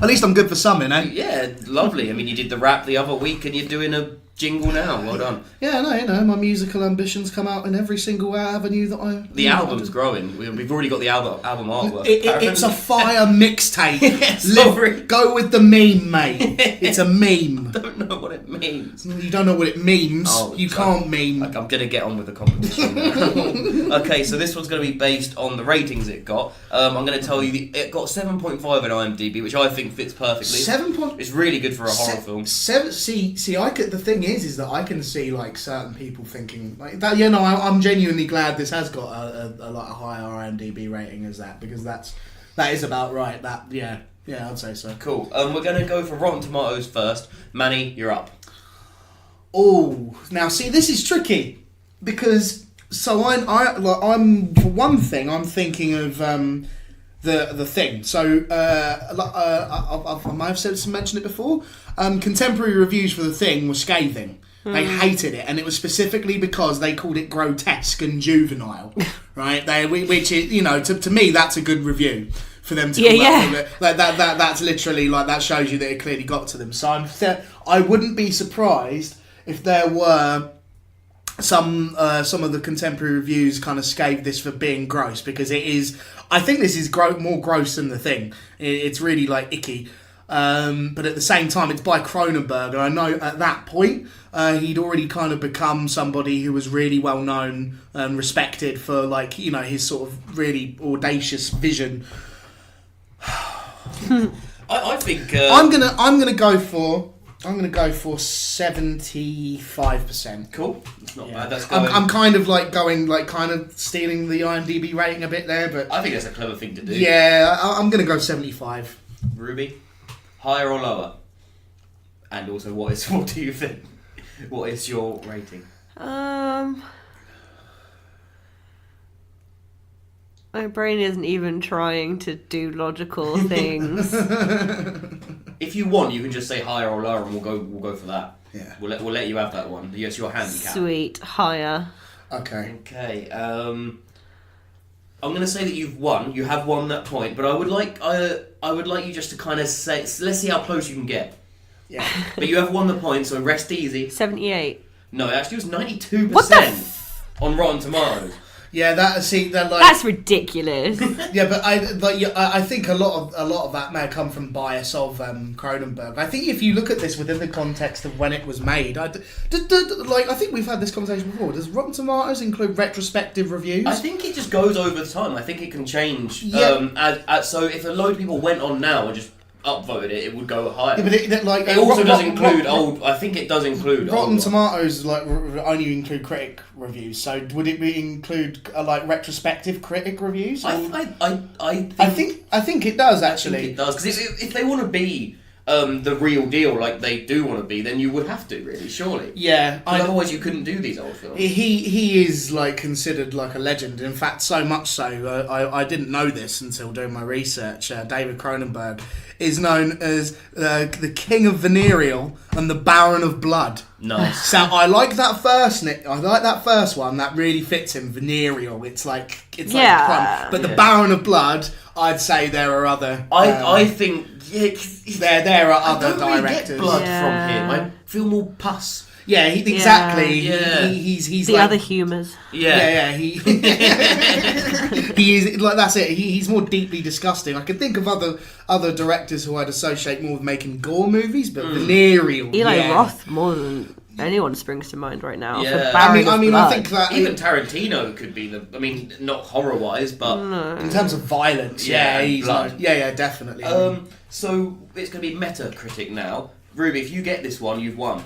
least I'm good for something, eh? Yeah, lovely. I mean, you did the rap the other week, and you're doing a jingle now. Well done. Yeah, no, my musical ambitions come out in every single avenue that I... The album's growing. We've already got the album artwork. It's a fire mixtape. Sorry. Go with the meme, mate. It's a meme. I don't know what it means. You don't know what it means. You can't meme. I'm going to get on with the competition now. Okay, so this one's going to be based on the ratings it got. I'm going to tell you it got 7.5 on IMDb, which I think fits perfectly. 7. It's really good for a horror film. See, the thing is that I can see like certain people thinking like that. You know, I'm genuinely glad this has got a higher IMDb rating as that, because that is about right. That yeah, I'd say so. Cool. We're going to go for Rotten Tomatoes first. Manny, you're up. Oh, now see, this is tricky because I'm for one thing I'm thinking of the thing. So I might have mentioned it before. Contemporary reviews for the thing were scathing. They hated it, and it was specifically because they called it grotesque and juvenile, right? Which is, you know, to me that's a good review for them to call that. Like that's literally like that shows you that it clearly got to them. So I wouldn't be surprised if there were some of the contemporary reviews kind of scathed this for being gross, because it is. I think this is more gross than the thing. It's really like icky. But at the same time, it's by Cronenberg, and I know at that point he'd already kind of become somebody who was really well known and respected for, like, you know, his sort of really audacious vision. I think I'm gonna go for 75%. Cool. It's not bad. That's I'm kind of like going like kind of stealing the IMDb rating a bit there, but I think that's a clever thing to do. Yeah, I'm gonna go 75. Ruby, higher or lower? And also, what do you think? What is your rating? My brain isn't even trying to do logical things. If you want, you can just say higher or lower, and we'll go for that. Yeah. We'll let you have that one. Yes, your handicap. Sweet, higher. Okay. Okay. I'm going to say that you've won. You have won that point, but I would like you just to kind of say, let's see how close you can get. Yeah. But you have won the point, so rest easy. 78. No, it actually was 92% What the on Rotten Tomatoes. Yeah, that's ridiculous. Yeah, but I think a lot of that may have come from bias of Cronenberg. I think if you look at this within the context of when it was made, I think we've had this conversation before. Does Rotten Tomatoes include retrospective reviews? I think it just goes over time. I think it can change. Yeah. So if a load of people went on now and just upvoted it would go higher. Yeah, but it also does include old. I think it does include Rotten Tomatoes only include critic reviews. So would it include retrospective critic reviews? I think it does actually. I think it does, because if they want to be the real deal like they do want to be, then you would have to, really, surely. Yeah. Otherwise you couldn't do these old films. He is considered like a legend. In fact, so much so, I didn't know this until doing my research. David Cronenberg is known as the King of Venereal and the Baron of Blood. Nice. So I like that first one. That really fits him. Venereal. It's like fun. But the Baron of Blood, I'd say there are other. I think there are other directors. Get blood from him. I feel more pus. Yeah, exactly. Yeah. He's the other humours. Yeah. He is like that's it. He's more deeply disgusting. I could think of other directors who I'd associate more with making gore movies, but Venereal. Eli Roth more than anyone springs to mind right now. Yeah. I think that even Tarantino could be not horror wise, but in terms of violence, he's blood. Definitely. So it's going to be Metacritic now. Ruby, if you get this one, you've won.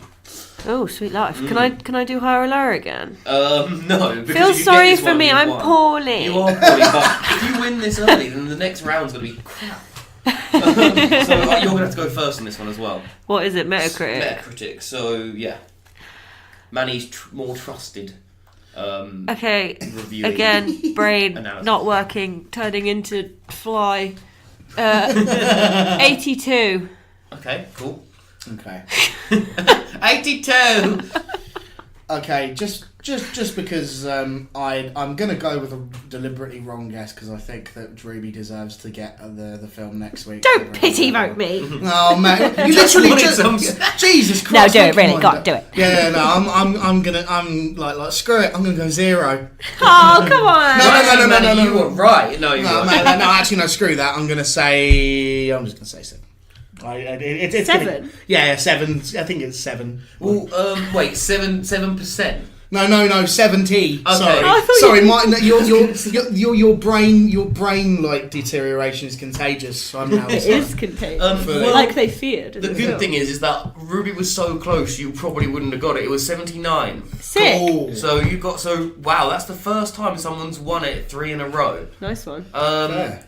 Oh, sweet life. Can I do higher or lower again? No. Feel sorry for me, I'm poorly. You are poorly, but if you win this early, then the next round's going to be crap. So you're going to have to go first on this one as well. What is it, Metacritic? Metacritic, so yeah. Manny's more trusted. Okay, again, brain not working, turning into fly. 82. Okay, cool. Okay. 82. Okay, just because I'm gonna go with a deliberately wrong guess because I think that Ruby deserves to get the film next week. Don't pity vote me. Oh man, you literally Jesus Christ! No, do it really. God, do it. Yeah, no, I'm like screw it. I'm gonna go 0. Oh come on! No. You were right. No, you were. No, actually, no. Screw that. I'm just gonna say 7. It's 7? Yeah, 7. I think it's 7. Well, wait, 7%. No, 70. Okay. Sorry, your brain like deterioration is contagious. So I'm now. It is contagious. Like they feared. The good thing is that Ruby was so close, you probably wouldn't have got it. It was 79. Sick. Cool. So you got wow. That's the first time someone's won it 3 in a row. Nice one. Fair.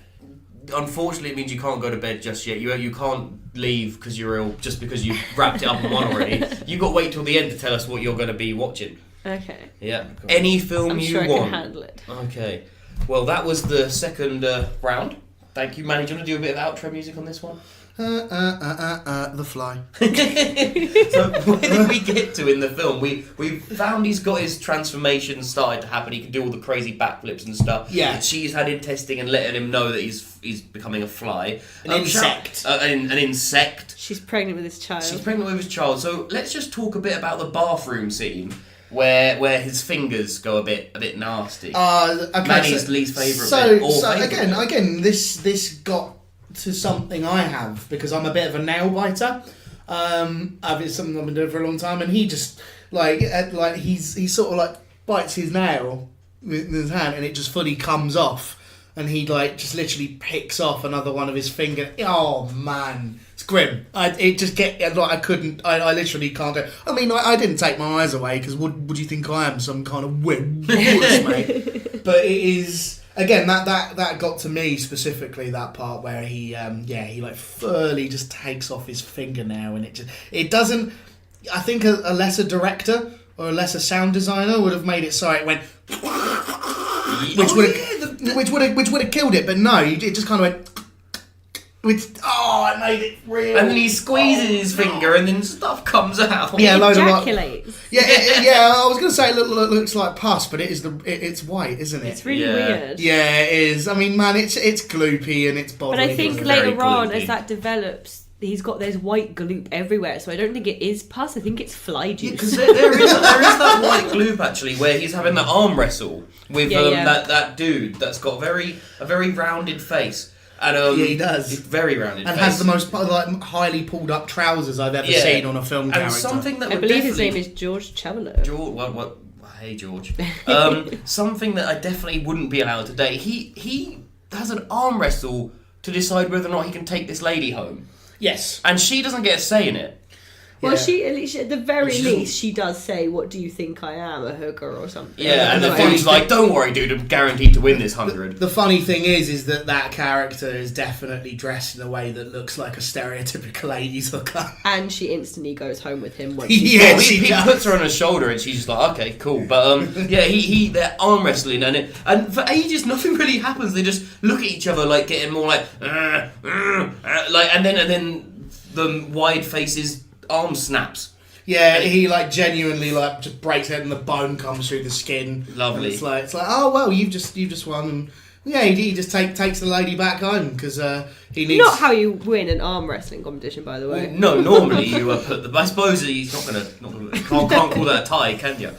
Unfortunately, it means you can't go to bed just yet. You can't leave because you're ill just because you wrapped it up and won already. You got to wait till the end to tell us what you're going to be watching. Okay. Yeah. Any film I'm you sure want. I can handle it. Okay. Well, that was the second round. Thank you, Manny. Do you want to do a bit of outro music on this one? The Fly. So where did we get to in the film? We found he's got his transformation started to happen. He can do all the crazy backflips and stuff. Yeah. She's had him testing and letting him know that he's becoming a fly. An insect. An insect. She's pregnant with his child. She's pregnant with his child. So let's just talk a bit about the bathroom scene. Where his fingers go a bit nasty. Okay, Manny's least favourite bit. So again, this got to something I have because I'm a bit of a nail biter. It's something I've been doing for a long time, and he just he sort of like bites his nail with his hand, and it just fully comes off, and he just literally picks off another one of his fingers. Oh man. It's grim. I literally can't do it. I mean, I didn't take my eyes away because would you think I am some kind of wuss, mate? But it is again that got to me specifically, that part where he fully just takes off his fingernail, and it doesn't. I think a lesser director or a lesser sound designer would have made it so it went, which would have killed it. But no, it just kind of went. It made it real. And then he squeezes his finger, and then stuff comes out. Yeah, load ejaculates. Of yeah. I was going to say it looks like pus, but it's white, isn't it? It's really weird. Yeah, it is. I mean, man, it's gloopy and it's bodily. But I think later on, as that develops, there's white gloop everywhere. So I don't think it is pus. I think it's fly juice. Because there is that white gloop actually, where he's having that arm wrestle with that dude that's got a very rounded face. And, he does. He's very rounded and face. has the most highly pulled up trousers I've ever seen on a film character. And something that I believe his name is George Chavelo. What? Hey, George. Something that I definitely wouldn't be allowed to date. He has an arm wrestle to decide whether or not he can take this lady home. Yes. And she doesn't get a say in it. Well, at the very least, she does say, "What do you think I am, a hooker or something?" Yeah, and the dude's like, "Don't worry, dude, I'm guaranteed to win this 100." The funny thing is that character is definitely dressed in a way that looks like a stereotypical 80s hooker. And she instantly goes home with him. Once he puts her on his shoulder, and she's just like, "Okay, cool." But they're arm wrestling, and for ages nothing really happens. They just look at each other like getting more like, and then the wide faces. Arm snaps. Yeah, he genuinely just breaks it and the bone comes through the skin. Lovely. And it's like oh well, you've just won, and he just takes the lady back home because he needs. Not how you win an arm wrestling competition, by the way. Well, no, normally you put the. I suppose he's not gonna can't call that a tie, can you?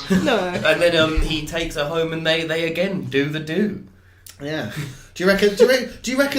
No. And then he takes her home, and they again do the do. Yeah. Do you reckon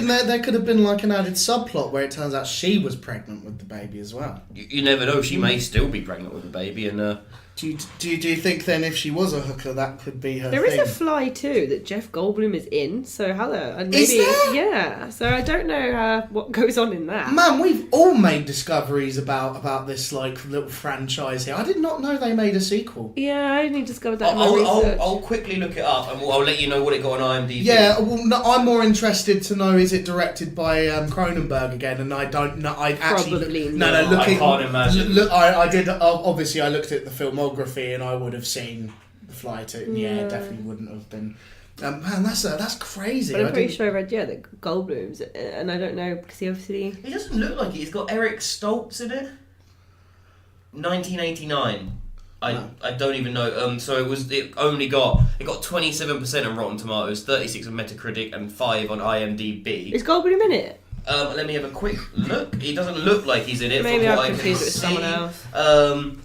there could have been an added subplot where it turns out she was pregnant with the baby as well? You never know. She may still be pregnant with the baby, and. Do you think then if she was a hooker that could be her There thing? is a Fly too that Jeff Goldblum is in, so hello. And maybe, is there? Yeah, so I don't know what goes on in that. Man, we've all made discoveries about this little franchise here. I did not know they made a sequel. Yeah, I only discovered that in my research. I'll quickly look it up and I'll let you know what it got on IMDb. Yeah, well, no, I'm more interested to know, is it directed by Cronenberg again? And I don't know. I actually Probably no. I can't imagine. I did. Obviously, I looked at the filmography filmography and I would have seen The Fly too. Yeah, it definitely wouldn't have been. Man, that's crazy. But I'm pretty sure I read that Goldblum's, and I don't know because he obviously. He doesn't look like it. He's got Eric Stoltz in it. 1989. I don't even know. So it got 27% on Rotten Tomatoes, 36 on Metacritic, and 5 on IMDb. Is Goldblum in it? Let me have a quick look. He doesn't look like he's in it. Maybe from I'm what confused I with can someone see. else.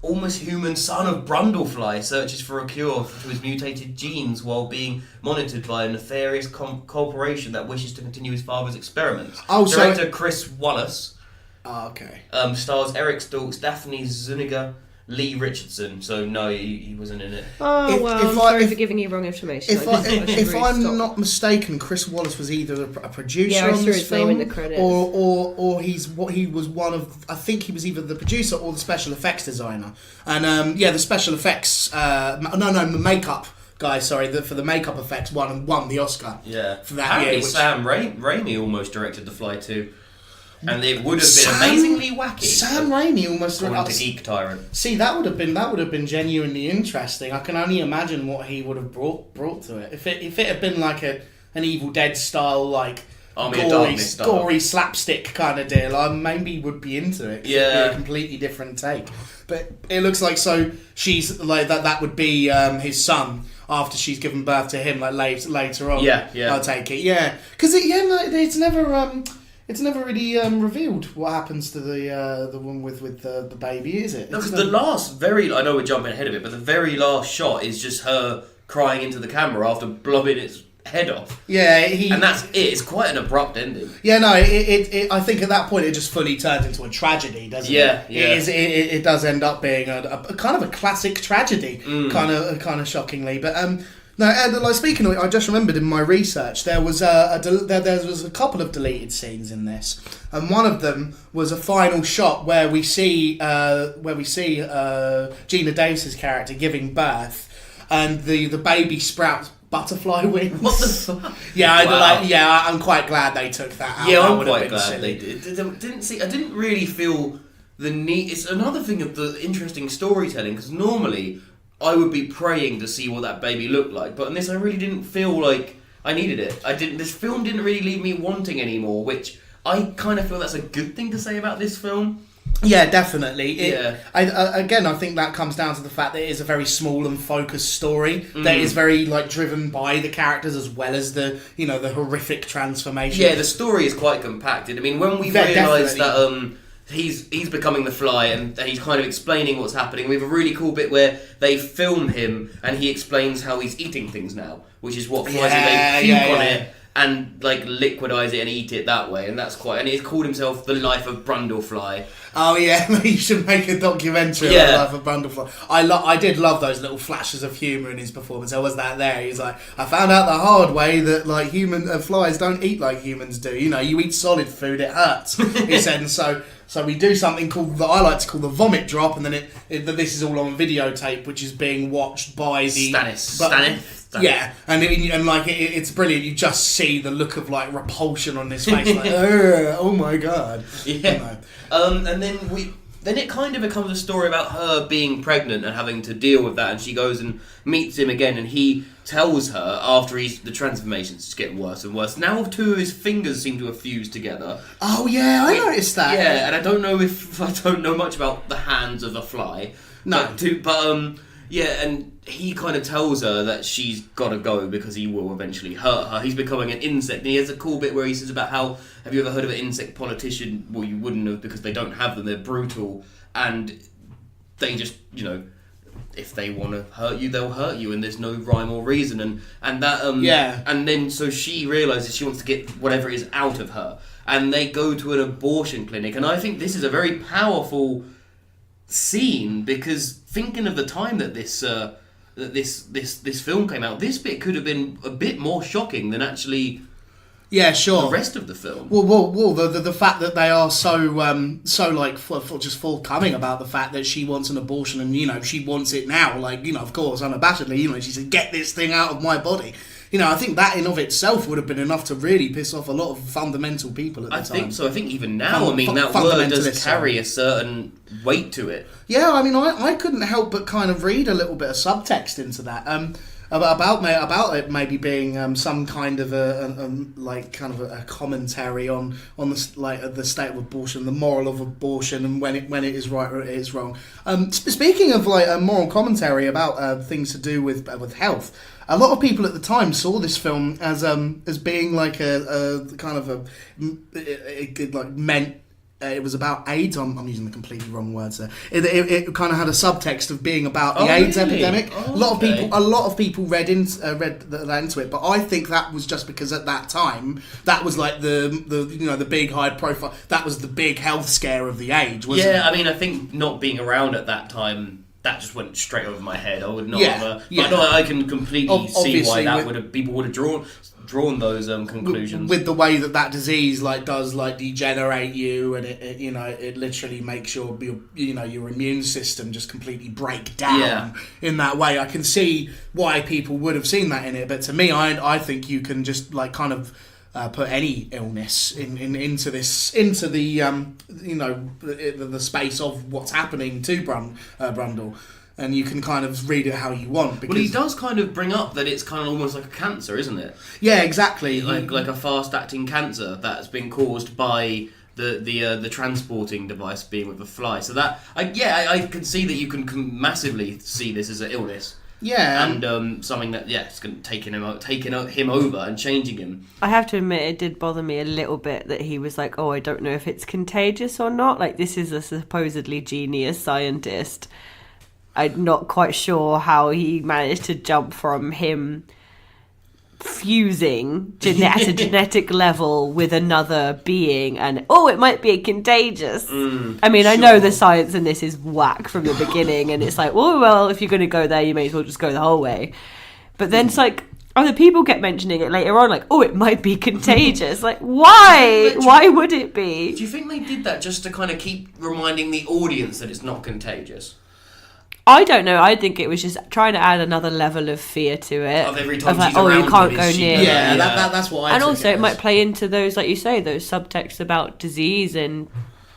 Almost human son of Brundlefly searches for a cure to his mutated genes while being monitored by a nefarious corporation that wishes to continue his father's experiments. Director Chris Wallace. Oh, okay. Stars Eric Stoltz, Daphne Zuniga, Lee Richardson. So no, he wasn't in it. Oh, I'm sorry for giving you wrong information. If I'm not mistaken, Chris Wallace was either a producer on this film, name in the credits. or he was one of. I think he was either the producer or the special effects designer. And the special effects. The makeup guy. Sorry, for the makeup effects won the Oscar. Yeah, for that apparently year. Sam Raimi almost directed The Fly too. And it would have been amazingly wacky. Sam Raimi almost according to Geek Tyrant. See, that would have been genuinely interesting. I can only imagine what he would have brought to it. If it had been like an Evil Dead style, like gory slapstick kind of deal, I maybe would be into it. Yeah, it'd be a completely different take. But it looks like she's like that would be his son after she's given birth to him, like later on. Yeah. I'll take it. Yeah, because it's never really revealed what happens to the one with the baby, is it? No, because I know we're jumping ahead of it, but the very last shot is just her crying into the camera after blobbing its head off. Yeah, and that's it. It's quite an abrupt ending. Yeah, no, I think at that point it just fully turns into a tragedy, doesn't it? Yeah. It does end up being a kind of a classic tragedy, kind of shockingly, but No, and like speaking of it, I just remembered in my research there was there was a couple of deleted scenes in this, and one of them was a final shot where we see Gina Davis's character giving birth, and the baby sprouts butterfly wings. What the fuck? Yeah, Wow. I'm quite glad they took that out. Yeah, that I'm quite glad they did. I didn't really feel the need. It's another thing of the interesting storytelling, because normally I would be praying to see what that baby looked like, but in this I really didn't feel like I needed it. This film didn't really leave me wanting anymore, which I kind of feel that's a good thing to say about this film. Yeah, definitely. Yeah. I think that comes down to the fact that it is a very small and focused story that is very driven by the characters as well as the horrific transformation. Yeah, the story is quite compacted. I mean, when we realised that he's becoming the Fly and he's kind of explaining what's happening, we have a really cool bit where they film him and he explains how he's eating things now, which is what flies they puke on it and liquidize it and eat it that way, and that's quite. And he's called himself The Life of Brundlefly. Oh yeah, you should make a documentary on The Life of Brundlefly. I did love those little flashes of humour in his performance. There was that there. He's like, I found out the hard way that flies don't eat like humans do. You eat solid food, it hurts. He said, and so we do something that I like to call the vomit drop, and then this is all on videotape, which is being watched by the Stannis. Yeah, and it's brilliant. You just see the look of repulsion on his face, oh my god. Yeah. And then it kind of becomes a story about her being pregnant and having to deal with that, and she goes and meets him again, and he tells her after the transformations just get worse and worse. Now 2 of his fingers seem to have fused together. Oh yeah, I noticed that. Yeah, and I don't know much about the hands of the Fly. No. And he kind of tells her that she's got to go because he will eventually hurt her. He's becoming an insect. And he has a cool bit where he says about how, have you ever heard of an insect politician? Well, you wouldn't have, because they don't have them. They're brutal. And they just, if they want to hurt you, they'll hurt you. And there's no rhyme or reason. And that, And then, so she realises she wants to get whatever is out of her. And they go to an abortion clinic. And I think this is a very powerful scene, because thinking of the time that this film came out, this bit could have been a bit more shocking than actually Yeah, sure. the rest of the film. Well, the fact that they are so like just forthcoming about the fact that she wants an abortion and she wants it now, like of course unabashedly, she said, get this thing out of my body. I think that in of itself would have been enough to really piss off a lot of fundamental people at the time. I think so. I think even now, that word does carry a certain weight to it. Yeah, I couldn't help but kind of read a little bit of subtext into that. About it maybe being some kind of a commentary on the state of abortion, the moral of abortion, and when it is right or it is wrong. Speaking of a moral commentary about things to do with health, a lot of people at the time saw this film as being like a kind of meant. It was about AIDS. I'm using the completely wrong words there. It kind of had a subtext of being about the AIDS epidemic. A lot of people read that into it, but I think that was just because at that time that was like the big high profile. That was the big health scare of the age. Wasn't it? I think not being around at that time. That just went straight over my head. I would not have. But no, I can completely see why people would have drawn those conclusions. With the way that disease does degenerate you, and it literally makes your immune system just completely break down in that way. I can see why people would have seen that in it, but to me, I think you can just put any illness into the space of what's happening to Brundle, and you can kind of read it how you want. Because he does kind of bring up that it's kind of almost like a cancer, isn't it? Yeah, exactly. Like a fast-acting cancer that's been caused by the transporting device being with a fly. So that I can see that you can massively see this as an illness. Yeah, and something that it's going to taking him over and changing him. I have to admit, it did bother me a little bit that he was like, "Oh, I don't know if it's contagious or not." Like, this is a supposedly genius scientist. I'm not quite sure how he managed to jump from him fusing at a genetic level with another being and it might be contagious. I know the science in this is whack from the beginning, and it's like, well, if you're going to go there, you may as well just go the whole way. But then it's like other people get mentioning it later on, like, it might be contagious. Like, why would it be? Do you think they did that just to kind of keep reminding the audience that it's not contagious? I don't know. I think it was just trying to add another level of fear to it. Of every time of like, she's around you can't him, go near. Yeah, that's what I and took also, it as. might play into those, like you say, those subtexts about disease and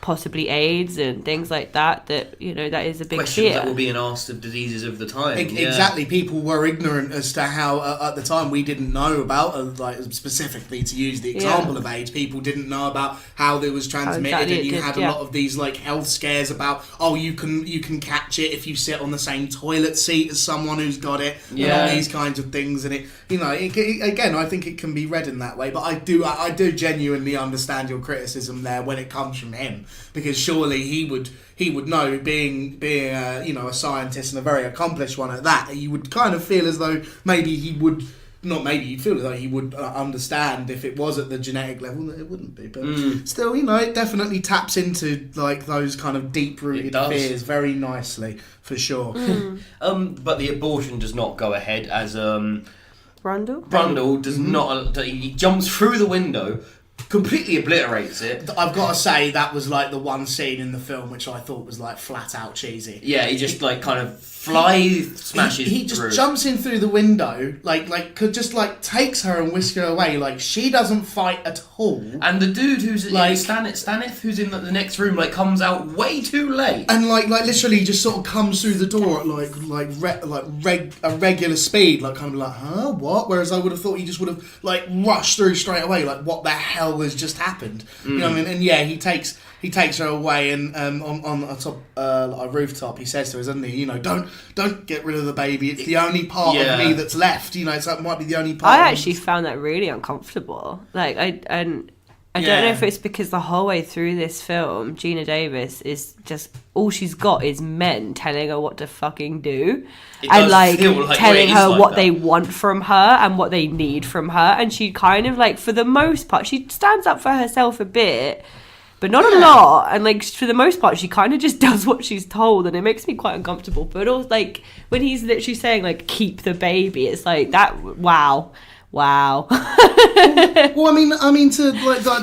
possibly AIDS and things like that. That that is a big questions fear that were being asked of diseases of the time. Exactly, people were ignorant as to how at the time we didn't know about specifically to use the example of AIDS. People didn't know about how it was transmitted, and you had a lot of these health scares about you can catch it if you sit on the same toilet seat as someone who's got it, and all these kinds of things. And it again, I think it can be read in that way. But I do genuinely understand your criticism there when it comes from him. Because surely he would know, being a scientist and a very accomplished one at that, you would kind of feel as though maybe he would, not maybe, you'd feel as though he would understand if it was at the genetic level that it wouldn't be. But still, it definitely taps into those kind of deep-rooted fears very nicely, for sure. But the abortion does not go ahead as Brundle does not. He jumps through the window, completely obliterates it. I've got to say that was the one scene in the film which I thought was flat out cheesy. Yeah, he just kind of smashes he just through. jumps in through the window, takes her and whisks her away. She doesn't fight at all. And the dude who's Stanith, who's in the next room, comes out way too late. And literally just sort of comes through the door at a regular speed, huh, what? Whereas I would have thought he just would have rushed through straight away, what the hell has just happened? You know what I mean? And yeah, he takes her away, and on a top a rooftop, he says to her, doesn't he? Don't get rid of the baby. It's the only part of me that's left. It might be the only part. I actually found that really uncomfortable. I don't know if it's because the whole way through this film, Gina Davis is just all she's got is men telling her what to fucking do, and telling her what they want from her and what they need from her, and she kind of for the most part, she stands up for herself a bit. But not a lot, and for the most part, she kind of just does what she's told, and it makes me quite uncomfortable. But also, when he's literally saying keep the baby, it's that wow. Well, I mean, to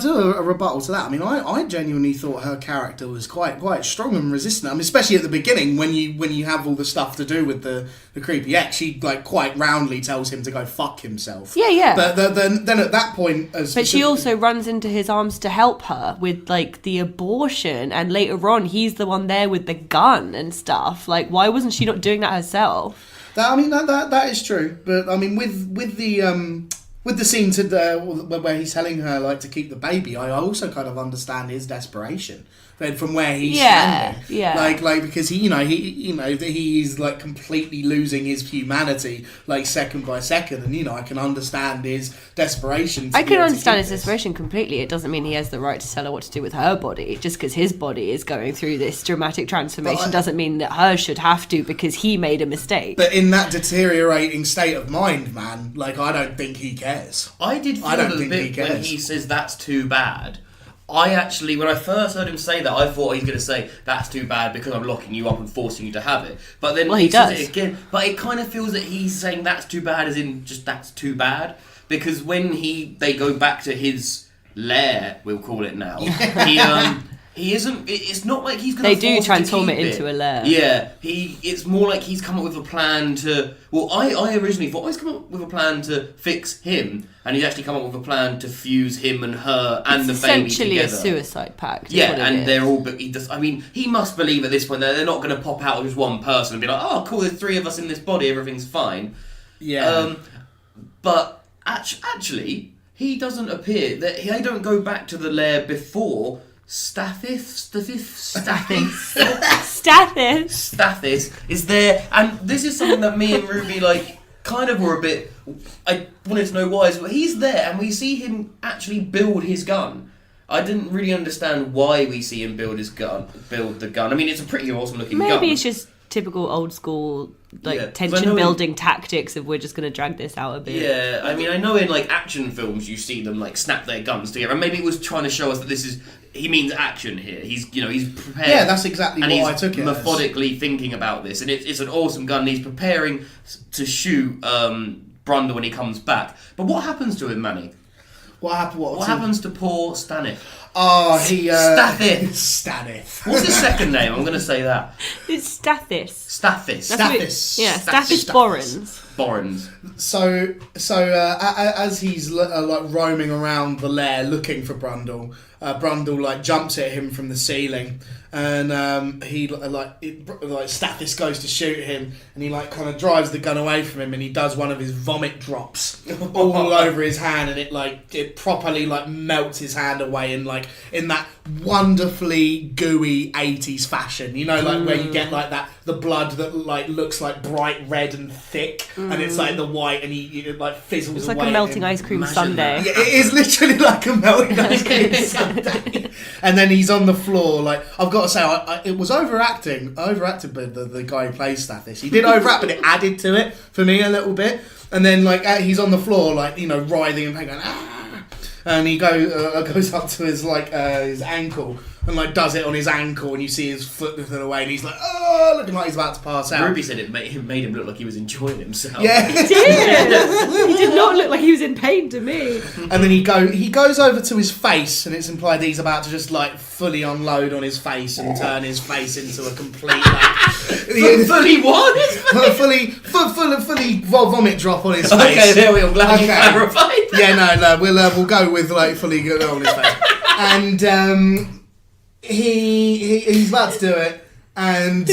do a rebuttal to that. I mean, I genuinely thought her character was quite strong and resistant. I mean, especially at the beginning when you have all the stuff to do with the creepy ex, she quite roundly tells him to go fuck himself. Yeah. But then at that point, but she also runs into his arms to help her with the abortion, and later on, he's the one there with the gun and stuff. Like, why wasn't she not doing that herself? That is true, but I mean, with the scene where he's telling her to keep the baby, I also kind of understand his desperation. But from where he's standing, because he's completely losing his humanity second by second, and I can understand his desperation. I can understand his desperation completely. It doesn't mean he has the right to tell her what to do with her body. Just because his body is going through this dramatic transformation doesn't mean that hers should have to, because he made a mistake. But in that deteriorating state of mind, man, I don't think he cares. I did feel a bit when he says that's too bad. I actually, when I first heard him say that, I thought he's going to say, that's too bad because I'm locking you up and forcing you to have it. But then he says it again. But it kind of feels that he's saying that's too bad as in just that's too bad. Because when they go back to his lair, we'll call it now, he isn't, it's not like he's going to They do transform it into a lair. Yeah, it's more like he's come up with a plan to, well, I originally thought he's come up with a plan to fix him, and he's actually come up with a plan to fuse him and her and the baby together. Essentially a suicide pact. Yeah, and they're all, but he must believe at this point that they're not going to pop out of just one person and be like, oh, cool, there's 3 of us in this body, everything's fine. Yeah. But actually, he doesn't appear, they don't go back to the lair before Stathis is there, and this is something that me and Ruby kind of were a bit. I wanted to know why, but he's there, and we see him actually build his gun. I didn't really understand why we see him build the gun. I mean, it's a pretty awesome looking gun. Maybe it's just typical old school tension building tactics of we're just going to drag this out a bit. Yeah, I mean, I know in action films you see them snap their guns together, and maybe it was trying to show us that he means action here. He's prepared. Yeah, that's exactly what I took it as. Methodically thinking about this, and it's an awesome gun. And he's preparing to shoot Brundle when he comes back. But what happens to him, Manny? What happens to poor Stanith? Oh, Stanith. What's his second name? I'm going to say that. It's Stathis. Stathis. Yeah, Stathis Borans. So as he's roaming around the lair looking for Brundle, Brundle jumps at him from the ceiling, and Stathis goes to shoot him, and he kind of drives the gun away from him, and he does one of his vomit drops all over his hand, and it properly melts his hand away in that wonderfully gooey 80s fashion, where you get the blood that looks bright red and thick, and it's the white, and it fizzles it's away. It's like a melting ice cream sundae. Yeah, it is literally like a melting ice cream sundae. And then he's on the floor. I've got to say, it was overacted by the guy who plays Stathis. He did overact, but it added to it for me a little bit. And then he's on the floor, writhing in pain, going, ah! And he goes up to his ankle and does it on his ankle, and you see his foot lifting away, and he's looking like he's about to pass out. Ruby said it made him look like he was enjoying himself. Yeah, he did. He did not look like he was in pain to me. And then he goes over to his face, and it's implied that he's about to just fully unload on his face and turn his face into a complete fully what? fully vomit drop on his face. Okay, there we are. I'm glad you clarified. Yeah, no, we'll go with fully good on his face, and he's about to do it, and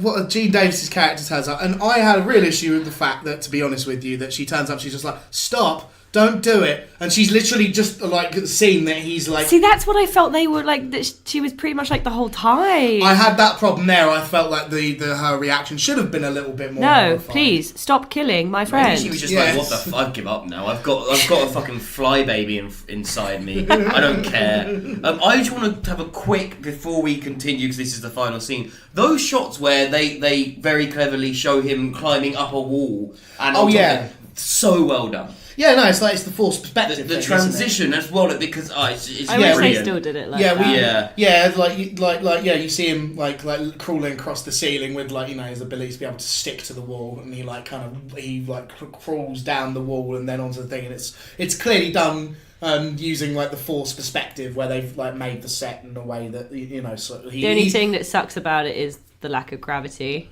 what Gene Davis's character turns up, and I had a real issue with the fact that, to be honest with you, that she turns up, she's just stop. Don't do it. And she's literally just seen that he's See, that's what I felt they were that she was pretty much the whole time. I had that problem there. I felt like her reaction should have been a little bit more. No, horrified. Please stop killing my friend. Maybe she was just what the f***, I give up now. I've got a fucking fly baby inside me. I don't care. I just want to have a quick, before we continue, because this is the final scene, those shots where they very cleverly show him climbing up a wall and so well done. Yeah, no, it's like it's the forced perspective. The thing, transition as well, because it's I wish they brilliant. still did it like yeah, that. You see him like crawling across the ceiling with like his ability to be able to stick to the wall, and he crawls down the wall and then onto the thing, and it's clearly done using like the forced perspective where they've like made the set in a way that The only thing that sucks about it is the lack of gravity.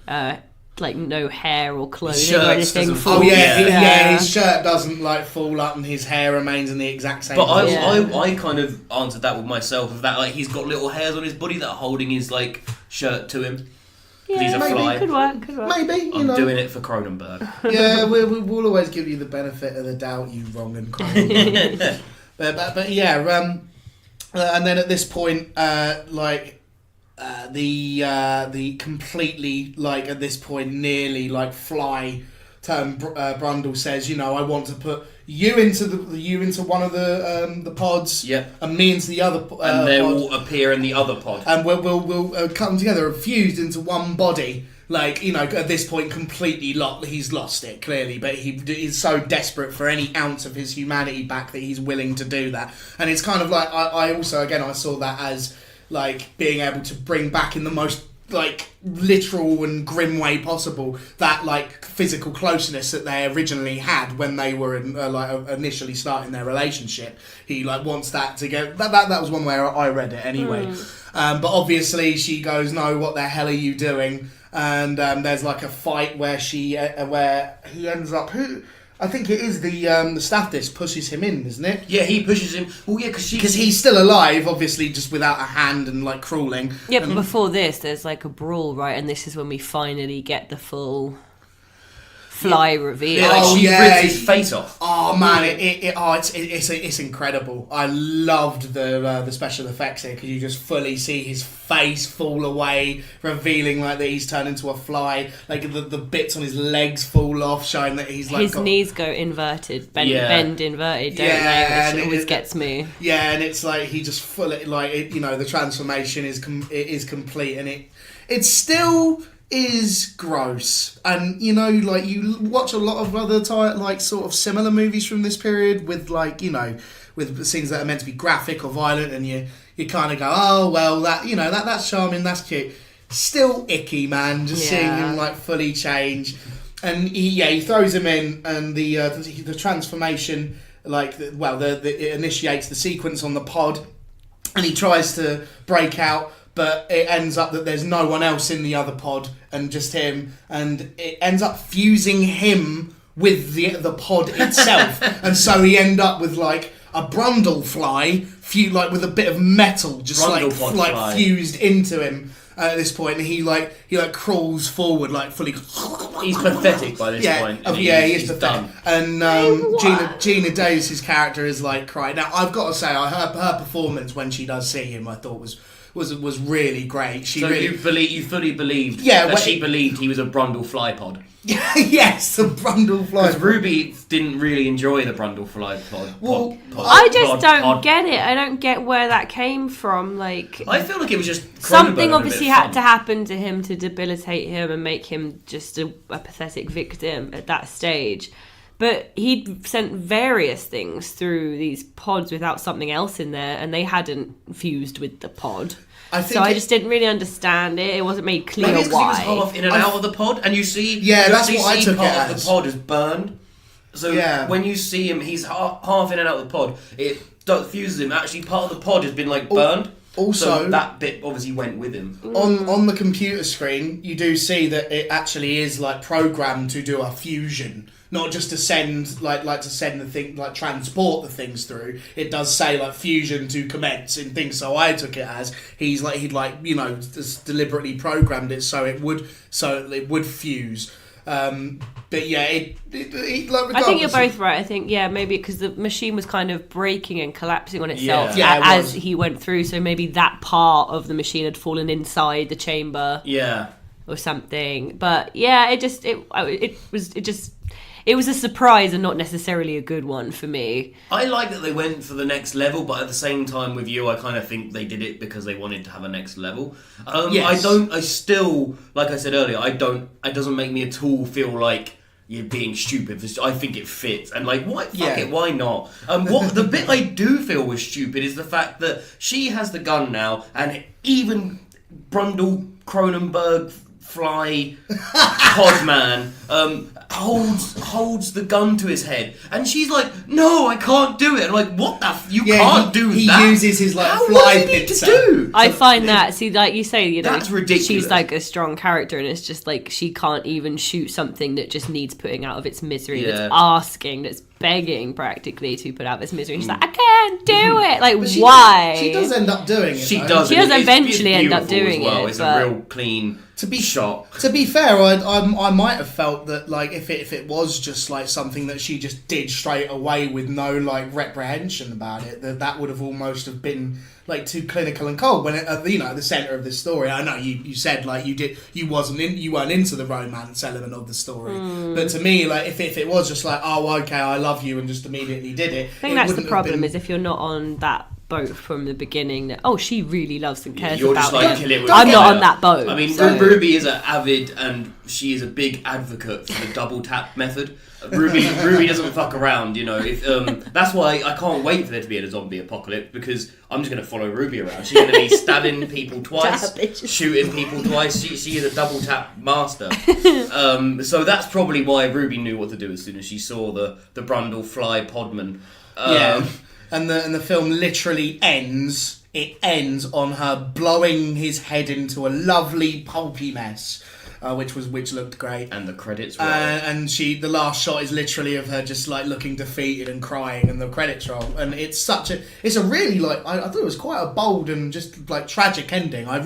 Like no hair or clothing or anything. His shirt doesn't like fall up and his hair remains in the exact same. But I kind of answered that with myself, of that like he's got little hairs on his body that are holding his like shirt to him. Yeah, he's a fly. Could work. Maybe I'm doing it for Cronenberg. Yeah, we'll always give you the benefit of the doubt, you wrong and Cronenberg. but yeah, and then at this point, the completely like at this point nearly like fly term Brundle says, I want to put you into one of the pods, and me into the other and they pod, will appear in the other pod, and we'll come together, fused into one body. Like, at this point, completely he's lost it, clearly, but he's so desperate for any ounce of his humanity back that he's willing to do that. And it's kind of like, I also, again, I saw that as, like, being able to bring back in the most, like, literal and grim way possible that, like, physical closeness that they originally had when they were, initially starting their relationship. He, like, wants that to go... That was one way I read it, anyway. But obviously, she goes, no, what the hell are you doing? And there's like a fight where he ends up. I think it is the staff disc pushes him in, isn't it? Yeah, he pushes him. Well, yeah, because he's still alive, obviously, just without a hand and like crawling. Yeah, but before this, there's like a brawl, right? And this is when we finally get the full fly reveal. Yeah, she rips his face off. Oh man, it's incredible. I loved the special effects here because you just fully see his face fall away, revealing like that he's turned into a fly. Like the bits on his legs fall off, showing that he's like his knees go inverted, bend inverted, don't they? Which always gets me. Yeah, and it's like he just fully the transformation is complete, and it still is gross. And like you watch a lot of other sort of similar movies from this period with with scenes that are meant to be graphic or violent, and you kind of go, oh well, that's charming, that's cute. Still icky, man. Just seeing him like fully change, and he throws him in, and the transformation it initiates the sequence on the pod, and he tries to break out. But it ends up that there's no one else in the other pod and just him, and it ends up fusing him with the pod itself, and so he end up with like a Brundle fly, with a bit of metal just fly. fused into him at this point, and he crawls forward like fully. He's pathetic by this point. He is pathetic. Done. And Gina Davis's character is like crying. Now I've got to say, her performance when she does see him, I thought was really great. You fully believed that she believed he was a Brundle fly pod. Yes, the Brundle fly. Because Ruby didn't really enjoy the Brundle fly pod. I just don't get it. I don't get where that came from. Like, I feel like it was just something obviously had to happen to him to debilitate him and make him just a pathetic victim at that stage. But he'd sent various things through these pods without something else in there, and they hadn't fused with the pod. I just didn't really understand it. It wasn't made clear why. Maybe it's because he was half in and out of the pod, and you see... Yeah, that's what I took it as. Part of the pod is burned. So when you see him, he's half in and out of the pod. It fuses him. Actually, part of the pod has been burned. Also, so that bit obviously went with him. On the computer screen, you do see that it actually is programmed to do a fusion. Not just to send the thing, transport the things through. It does say fusion to commence in things. So I took it as he'd just deliberately programmed it so it would fuse. But yeah, I think you're both right. I think maybe because the machine was kind of breaking and collapsing on itself as he went through. So maybe that part of the machine had fallen inside the chamber. Yeah. Or something. But yeah, it was a surprise and not necessarily a good one for me. I like that they went for the next level, but at the same time with you, I kind of think they did it because they wanted to have a next level. Yes. I still, like I said earlier, it doesn't make me at all feel like you're being stupid. I think it fits, and like, why? Fuck Yeah. it, why not? What the bit I do feel was stupid is the fact that she has the gun now, and even Brundle Cronenberg fly Podman holds the gun to his head, and she's like, "No, I can't do it." I'm like, "What the? You can't do he that." He uses his like How fly does he need to pincer. do? I find that, see, like you say, you know, That's ridiculous. she's like a strong character, and it's just like she can't even shoot something that just needs putting out of its misery, that's asking, that's begging practically to put out of its misery. She's like, I can't do it. Like, why? She does end up doing it. She though. does. She and does it's eventually end up beautiful doing as well. it, It's but- a real clean shot. To be fair, I might have felt that like if it was just like something that she just did straight away with no like reprehension about it, that would have almost have been like too clinical and cold. When at the centre of this story, I know you said like you weren't into the romance element of the story, but to me, like if it was just like, oh okay, I love you, and just immediately did it. I think that's the problem, is if you're not on that boat from the beginning, that she really loves and cares You're about just like, him. kill it with I'm not fire. on that boat. I mean, so. Ruby is an avid, and she is a big advocate for the double tap method. Ruby doesn't fuck around, you know. If that's why I can't wait for there to be a zombie apocalypse, because I'm just going to follow Ruby around. She's going to be stabbing people twice, shooting people twice. She is a double tap master. So that's probably why Ruby knew what to do as soon as she saw the Brundle fly Podman. Yeah. And the film literally ends. It ends on her blowing his head into a lovely pulpy mess, which looked great. And the credits roll. And the last shot is literally of her just like looking defeated and crying, and the credits roll. And it's a really like I thought it was quite a bold and just like tragic ending. I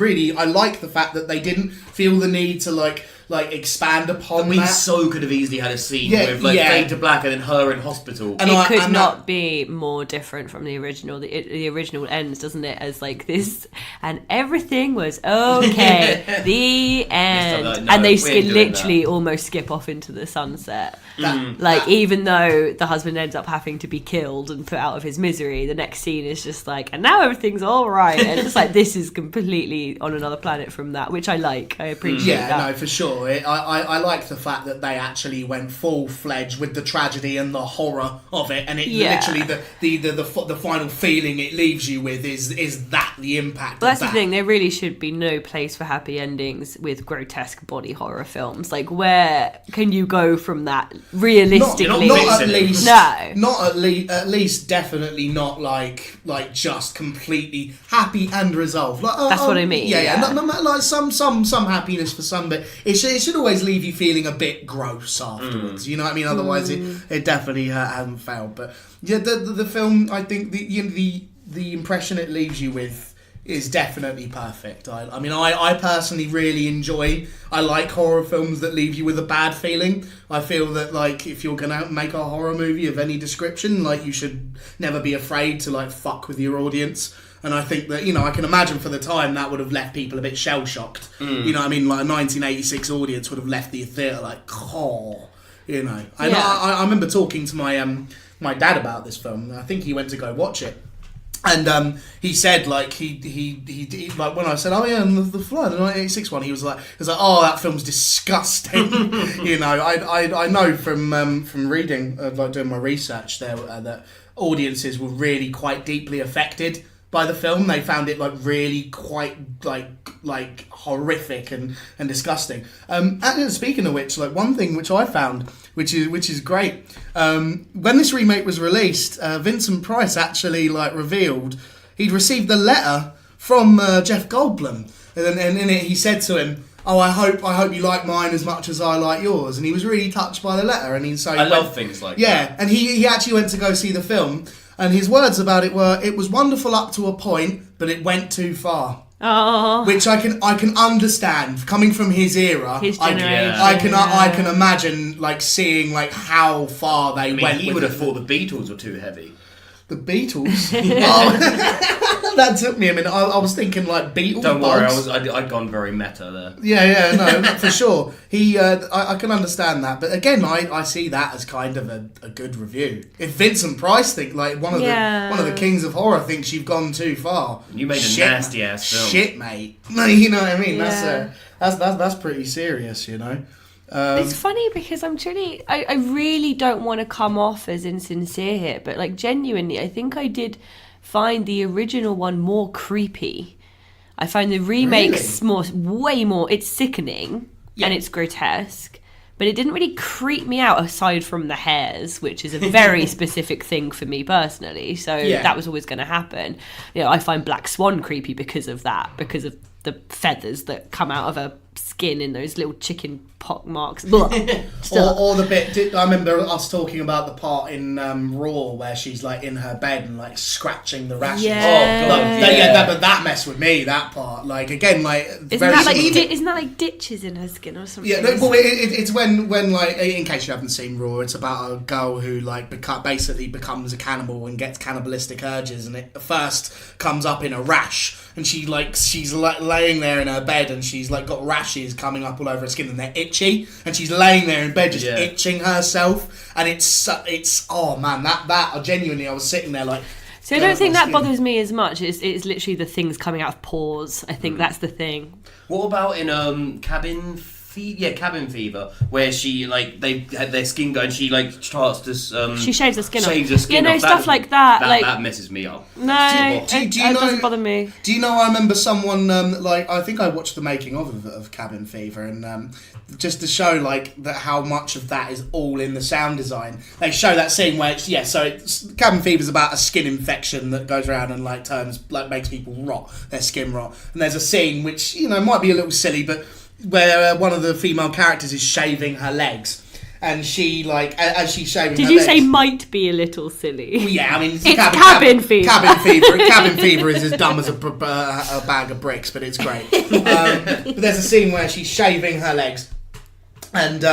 like the fact that they didn't feel the need to like expand upon we that. so could have easily had a scene with like fade to black and then her in hospital. And it could not be more different from the original. The original ends, doesn't it, as like this, and everything was okay. The end, like, and they literally almost skip off into the sunset. That- Even though the husband ends up having to be killed and put out of his misery, the next scene is just like, and now everything's all right. And it's like, this is completely on another planet from that, which I like. I appreciate that. Yeah, no, for sure. I like the fact that they actually went full-fledged with the tragedy and the horror of it, and it literally the final feeling it leaves you with is that the impact. But that's of the that. thing. There really should be no place for happy endings with grotesque body horror films. Like, where can you go from that realistically? Not at least. No. Not at least. Definitely not like just completely happy and resolved. Like, That's what I mean. Yeah. Like some happiness for some, but it should always leave you feeling a bit gross afterwards. You know what I mean? Otherwise, it definitely hasn't failed. But yeah, the film, I think the impression it leaves you with is definitely perfect. I mean, I personally really enjoy. I like horror films that leave you with a bad feeling. I feel that like if you're gonna make a horror movie of any description, like you should never be afraid to like fuck with your audience. And I think that, I can imagine for the time that would have left people a bit shell-shocked. You know what I mean? Like a 1986 audience would have left the theatre like, oh, I remember talking to my dad about this film. I think he went to go watch it. And he said, like, he like, when I said, oh yeah, and the Fly, the 1986 one, he was like, oh, that film's disgusting. I know from reading, like doing my research there, that audiences were really quite deeply affected by the film. They found it like really quite like horrific and disgusting. And speaking of which, like one thing which I found, which is great, when this remake was released, Vincent Price actually like revealed he'd received a letter from Jeff Goldblum, and in it he said to him, "Oh, I hope you like mine as much as I like yours." And he was really touched by the letter, and I love things like that. Yeah, and he actually went to go see the film. And his words about it were, "It was wonderful up to a point, but it went too far." Oh. Which I can understand coming from his era. His generation. I can imagine like seeing like how far they went. He would have thought the Beatles were too heavy. The Beatles. Oh, that took me a minute. I was thinking like Beatles. Don't worry, I'd gone very meta there. Yeah, no, for sure. I can understand that, but again, I see that as kind of a good review. If Vincent Price think like one of the kings of horror thinks you've gone too far, you made a nasty ass film. Shit, mate. No, you know what I mean. Yeah. That's pretty serious, It's funny because I really don't want to come off as insincere here, but like genuinely, I think I did find the original one more creepy. I find the remakes way more. It's sickening and it's grotesque, but it didn't really creep me out aside from the hairs, which is a very specific thing for me personally. So that was always going to happen. I find Black Swan creepy because of that, because of the feathers that come out of her skin in those little chicken pock marks. or the bit, I remember us talking about the part in Raw where she's like in her bed and like scratching the rashes. Yeah. Oh god, but that messed with me, that part. Like again, like isn't that like ditches in her skin or something? Yeah, no, well, it's when like, in case you haven't seen Raw, it's about a girl who like basically becomes a cannibal and gets cannibalistic urges, and it first comes up in a rash, and she's laying there in her bed, and she's like got rashes coming up all over her skin, and they're itchy, and she's laying there in bed just itching herself, and it's oh man, that genuinely, I was sitting there like. So I don't think that bothers me as much. It's literally the things coming out of pores. I think that's the thing. What about in Cabin Fever, where she like they had their skin going, she like starts to she shaves her skin off. Yeah, stuff like that. That messes me up. No, it doesn't bother me. Do you know? I remember someone like I think I watched the making of Cabin Fever, and just to show like that how much of that is all in the sound design. They show that scene where Cabin Fever is about a skin infection that goes around and like makes people rot, their skin rot. And there's a scene which might be a little silly, but where one of the female characters is shaving her legs, and she like as she's shaving. Did her you legs, say might be a little silly? Well, yeah, I mean it's Cabin Fever. Cabin Fever. Cabin Fever is as dumb as a bag of bricks, but it's great. But there's a scene where she's shaving her legs, and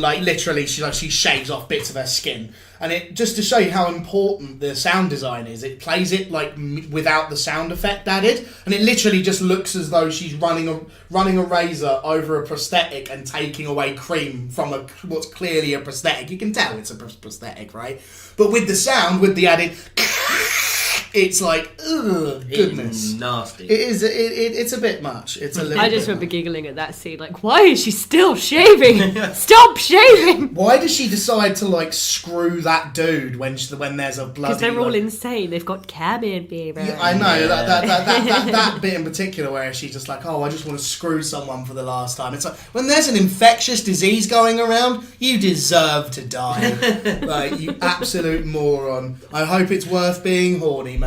like literally she shaves off bits of her skin, and it just to show you how important the sound design is. It plays it like without the sound effect added, and it literally just looks as though she's running a razor over a prosthetic and taking away cream from what's clearly a prosthetic. You can tell it's a prosthetic, right? But with the sound, with the added. It's like, ugh, goodness. It's nasty. It is. It's a bit much. It's a little. I just remember giggling at that scene. Like, why is she still shaving? Stop shaving! Why does she decide to like screw that dude when there's a bloody? Because they're all insane. They've got cabin fever. Yeah, I know that bit in particular where she's just like, oh, I just want to screw someone for the last time. It's like when there's an infectious disease going around, you deserve to die. Like you absolute moron. I hope it's worth being horny, mate.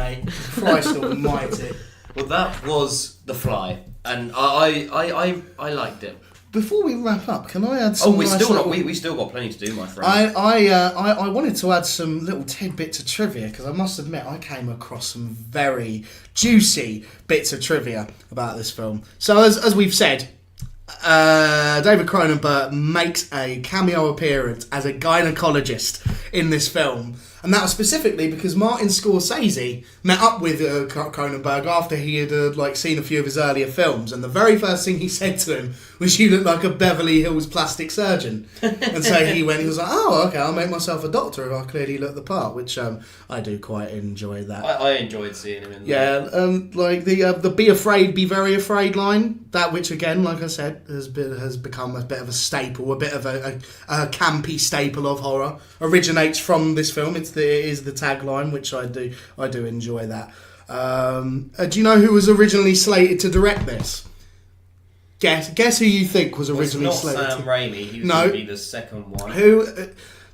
Christ almighty. Well, that was The Fly, and I liked it. Before we wrap up, can I add some? We still got plenty to do, my friend. I wanted to add some little tidbits of trivia because I must admit I came across some very juicy bits of trivia about this film. So as we've said, David Cronenberg makes a cameo appearance as a gynecologist in this film. And that was specifically because Martin Scorsese met up with Cronenberg after he had seen a few of his earlier films, and the very first thing he said to him was, "You look like a Beverly Hills plastic surgeon." And so he was like, "Oh, okay, I'll make myself a doctor if I clearly look the part," which I do quite enjoy that. I enjoyed seeing him in that. Yeah, like the "Be afraid, be very afraid" line, that which again, like I said, has become a bit of a staple, a bit of a campy staple of horror. Originates from this film. It is the tagline, which I do enjoy that. Do you know who was originally slated to direct this? Guess who you think was originally slated? It's not Sam Raimi. He was going to be the second one. Who?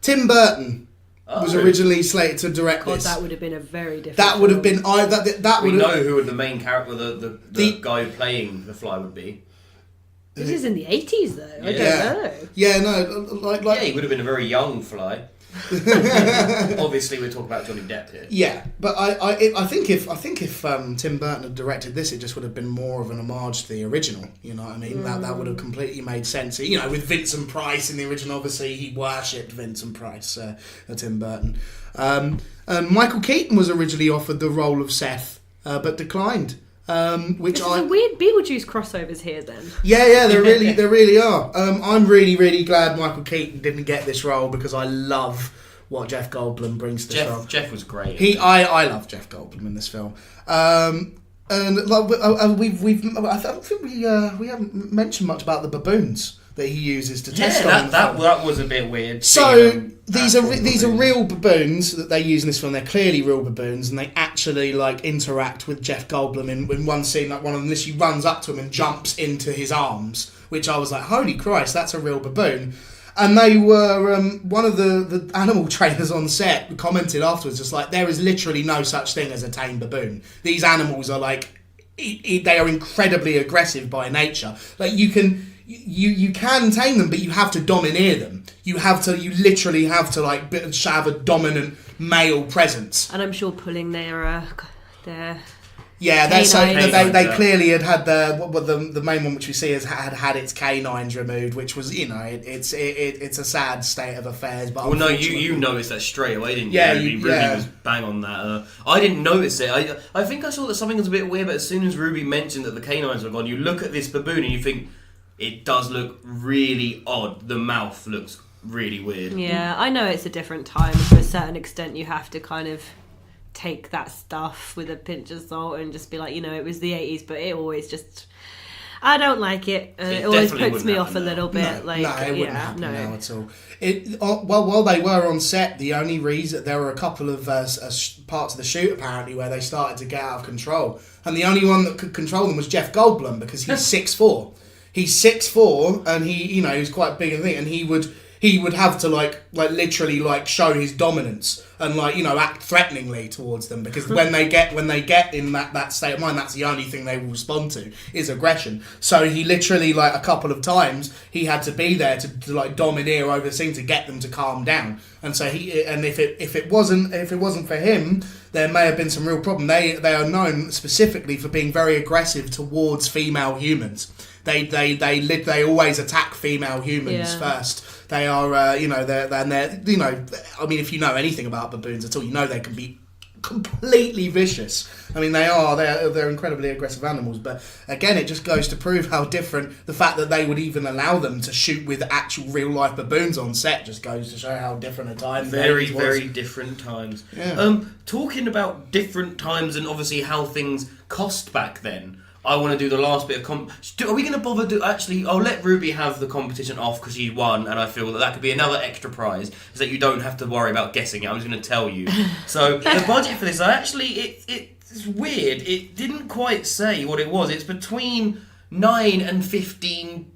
Tim Burton was originally slated to direct this. That would have been a very different. That would have been. We know who the main character, the guy playing the Fly would be. This is in the 80s, though. I don't know. Yeah, no, yeah, he would have been a very young Fly. Obviously, we're talking about Johnny Depp here. Yeah, but I think if Tim Burton had directed this, it just would have been more of an homage to the original. You know what I mean? That would have completely made sense. You know, with Vincent Price in the original, obviously he worshipped Vincent Price, Tim Burton. And Michael Keaton was originally offered the role of Seth, but declined. Which There's a weird Beetlejuice crossovers here then. Yeah, there really are. I'm really glad Michael Keaton didn't get this role because I love what Jeff Goldblum brings to this role. Jeff was great. I love Jeff Goldblum in this film. And like I don't think we haven't mentioned much about the baboons. that he uses to test on. Yeah, that was a bit weird. So these are real baboons that they use in this film. They're clearly real baboons, and they actually like interact with Jeff Goldblum in one scene. Like one of them literally runs up to him and jumps into his arms, which I was like, holy Christ, that's a real baboon. And they were one of the animal trainers on set commented afterwards, just like, there is literally no such thing as a tame baboon. These animals are like, they are incredibly aggressive by nature. Like you can tame them, but you have to domineer them. You literally have to like have a dominant male presence. And I'm sure pulling their yeah, they clearly had the main one which we see had its canines removed, which was it's a sad state of affairs. But well, no, you noticed that straight away, didn't you? Yeah, Ruby was bang on that. I didn't notice it. I think I saw that something was a bit weird, but as soon as Ruby mentioned that the canines were gone, you look at this baboon and you think it does look really odd. The mouth looks really weird. Yeah, I know it's a different time. To a certain extent, you have to kind of take that stuff with a pinch of salt and just be like, it was the 80s, but it always just, I don't like it. It always puts me off a little bit. It wouldn't happen now at all. While they were on set, the only reason there were a couple of parts of the shoot apparently where they started to get out of control, and the only one that could control them was Jeff Goldblum, because he's 6'4". He's 6'4", and he's quite big and he would have to like literally like show his dominance and act threateningly towards them, because when they get in that state of mind, that's the only thing they will respond to is aggression. So he literally like a couple of times he had to be there to like domineer over the scene to get them to calm down. And so if it wasn't for him, there may have been some real problem. They are known specifically for being very aggressive towards female humans. They always attack female humans first. They are, they're I mean, if you know anything about baboons at all, they can be completely vicious. I mean, they're incredibly aggressive animals. But again, it just goes to prove how different the fact that they would even allow them to shoot with actual real life baboons on set just goes to show how different a time. Very, very different times. Yeah. Talking about different times and obviously how things cost back then. I want to do the last bit of are we going to bother actually, I'll let Ruby have the competition off because she won, and I feel that could be another extra prize, is that you don't have to worry about guessing it. I'm just going to tell you. So the budget for this, it's weird. It didn't quite say what it was. It's between 9 and 15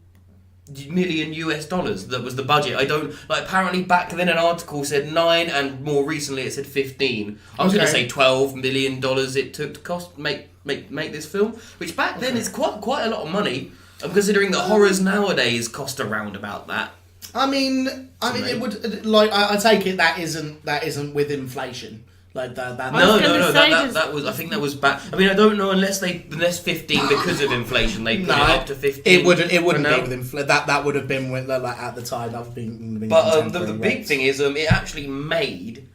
million US dollars. That was the budget. Apparently back then an article said 9, and more recently it said 15. I was going to say $12 million it took to cost make this film, which back then is quite a lot of money. I'm considering that horrors nowadays cost around about that. I mean, it would I take it that isn't with inflation. Like that. No. That was. I think that was back. I mean, I don't know unless 15 because of inflation. They put it up to 15. It wouldn't be with inflation. That would have been with, like at the time. That would have been. But the big thing is, it actually made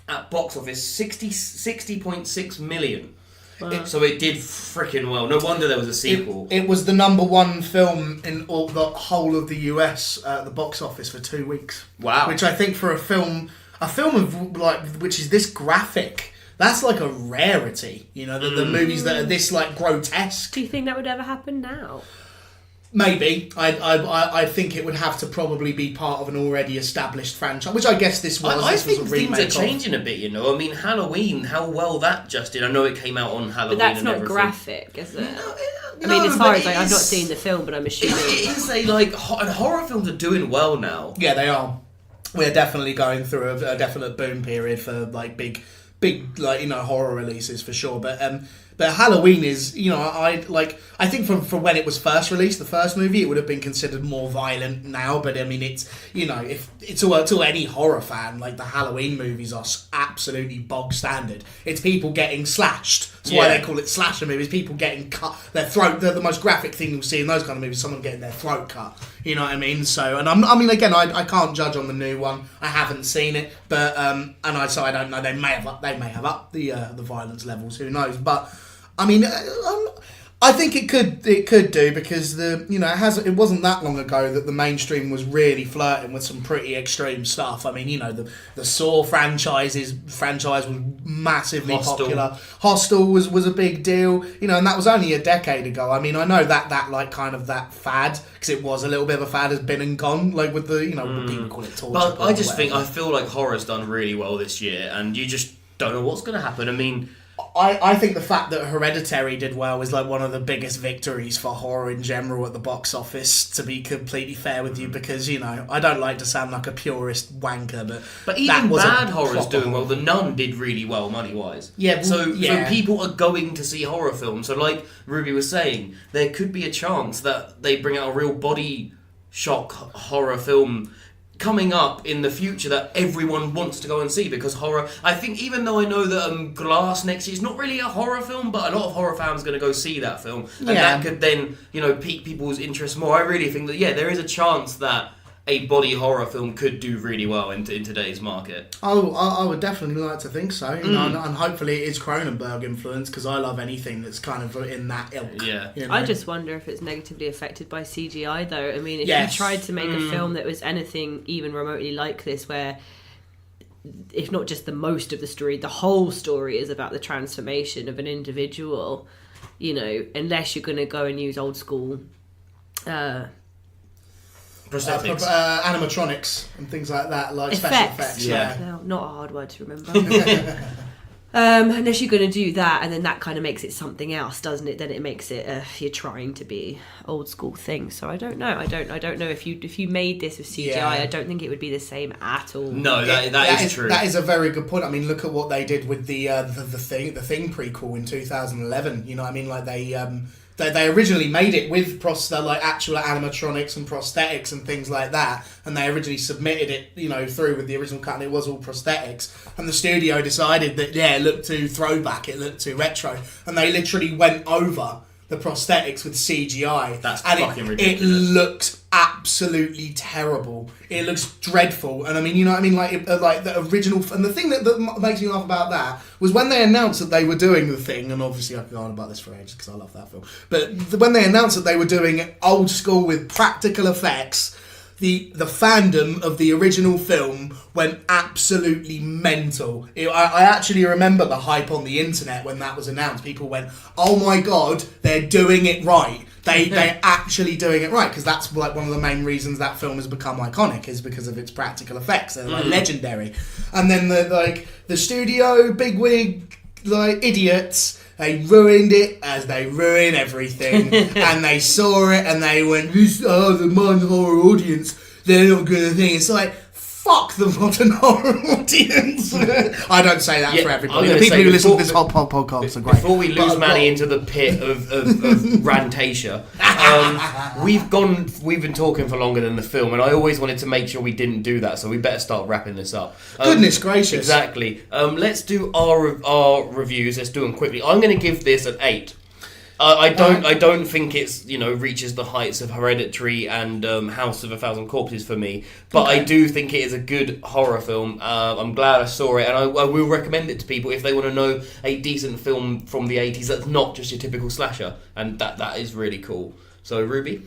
at box office 60.6 million. Wow. So it did freaking well. No wonder there was a sequel. It was the number one film in all the whole of the US at the box office for 2 weeks. Wow! Which I think for a film of which is this graphic, that's like a rarity. The movies that are this like grotesque. Do you think that would ever happen now? Maybe. I think it would have to probably be part of an already established franchise, which I guess this was. I think things are changing a bit, I mean, Halloween, how well that just did. I know it came out on Halloween. But that's not graphic, is it? I mean, as far as I've not seen the film, but I'm assuming. It is and horror films are doing well now. Yeah, they are. We're definitely going through a definite boom period for like big horror releases for sure. But Halloween is, I think from when it was first released, the first movie, it would have been considered more violent now. But I mean, it's, if it's to any horror fan, like the Halloween movies are absolutely bog standard. It's people getting slashed. That's why they call it slasher movies. People getting cut their throat. They're the most graphic thing you'll see in those kind of movies. Someone getting their throat cut. You know what I mean? So, and I can't judge on the new one. I haven't seen it, but I don't know. They may have upped the violence levels. Who knows? But I mean, I think it could do because it wasn't that long ago that the mainstream was really flirting with some pretty extreme stuff. I mean, the Saw franchise was massively popular. Hostel was a big deal, and that was only a decade ago. I mean, I know that like kind of that fad, because it was a little bit of a fad, has been and gone, like with the people call it torture. But I feel like horror's done really well this year, and you just don't know what's going to happen. I mean, I think the fact that Hereditary did well is like one of the biggest victories for horror in general at the box office, to be completely fair with you, because, I don't like to sound like a purist wanker, but even bad horror's doing well. The Nun did really well money-wise. Yeah, so people are going to see horror films. So like Ruby was saying, there could be a chance that they bring out a real body shock horror film coming up in the future that everyone wants to go and see, because horror, I think, even though I know that Glass next year is not really a horror film, but a lot of horror fans are going to go see that film, and that could then pique people's interest more. I really think that there is a chance that a body horror film could do really well in today's market. Oh, I would definitely like to think so, and hopefully it is Cronenberg influence, because I love anything that's kind of in that ilk. Yeah, I just wonder if it's negatively affected by CGI, though. I mean, if you tried to make a film that was anything even remotely like this, where if not just the most of the story, the whole story is about the transformation of an individual, unless you're going to go and use old school prosthetics, animatronics and things like that, like special effects. Yeah, no, not a hard word to remember. Unless you're going to do that, and then that kind of makes it something else, doesn't it? Then it makes it you're trying to be old school thing. So I don't know. I don't know if you made this with CGI. I don't think it would be the same at all. No, that is true. That is a very good point. I mean, look at what they did with the Thing prequel in 2011. You know what I mean? Like they originally made it with actual animatronics and prosthetics and things like that, and they originally submitted it, through with the original cut, and it was all prosthetics. And the studio decided that it looked too throwback, it looked too retro, and they literally went over the prosthetics with CGI. That's fucking ridiculous. It looks absolutely terrible. It looks dreadful. And I mean, you know what I mean? Like the original... And the thing that makes me laugh about that was when they announced that they were doing The Thing, and obviously I could go on about this for ages because I love that film, but when they announced that they were doing old school with practical effects, the fandom of the original film went absolutely mental. I actually remember the hype on the internet when that was announced. People went, "Oh my god, they're doing it right. They're actually doing it right," because that's like one of the main reasons that film has become iconic, is because of its practical effects. They're like legendary. And then the studio bigwig idiots, they ruined it as they ruin everything. And they saw it and they went, the modern horror audience, they're not going to think. It's like, fuck the modern horror audience. I don't say that for everybody. The people who listen to this whole podcast are great. Before we lose Manny into the pit of Rantasia, we've been talking for longer than the film, and I always wanted to make sure we didn't do that, so we better start wrapping this up. Goodness gracious. Exactly. Let's do our reviews. Let's do them quickly. I'm going to give this an 8. I don't think it's reaches the heights of Hereditary and House of a Thousand Corpses for me, but I do think it is a good horror film. I'm glad I saw it, and I will recommend it to people if they want to know a decent film from the 80s that's not just your typical slasher, and that is really cool. So Ruby,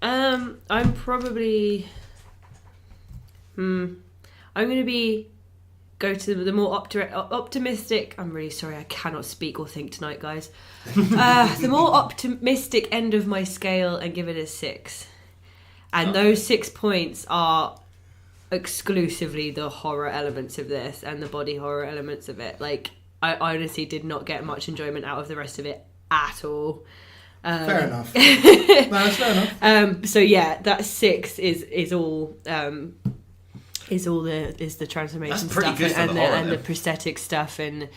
I'm probably I'm going to go to the more optimistic... I'm really sorry, I cannot speak or think tonight, guys. The more optimistic end of my scale and give it a 6. And those 6 points are exclusively the horror elements of this and the body horror elements of it. Like, I honestly did not get much enjoyment out of the rest of it at all. Fair enough. No, that's fair enough. So yeah, that 6 is all... is the transformation stuff and the prosthetic stuff, and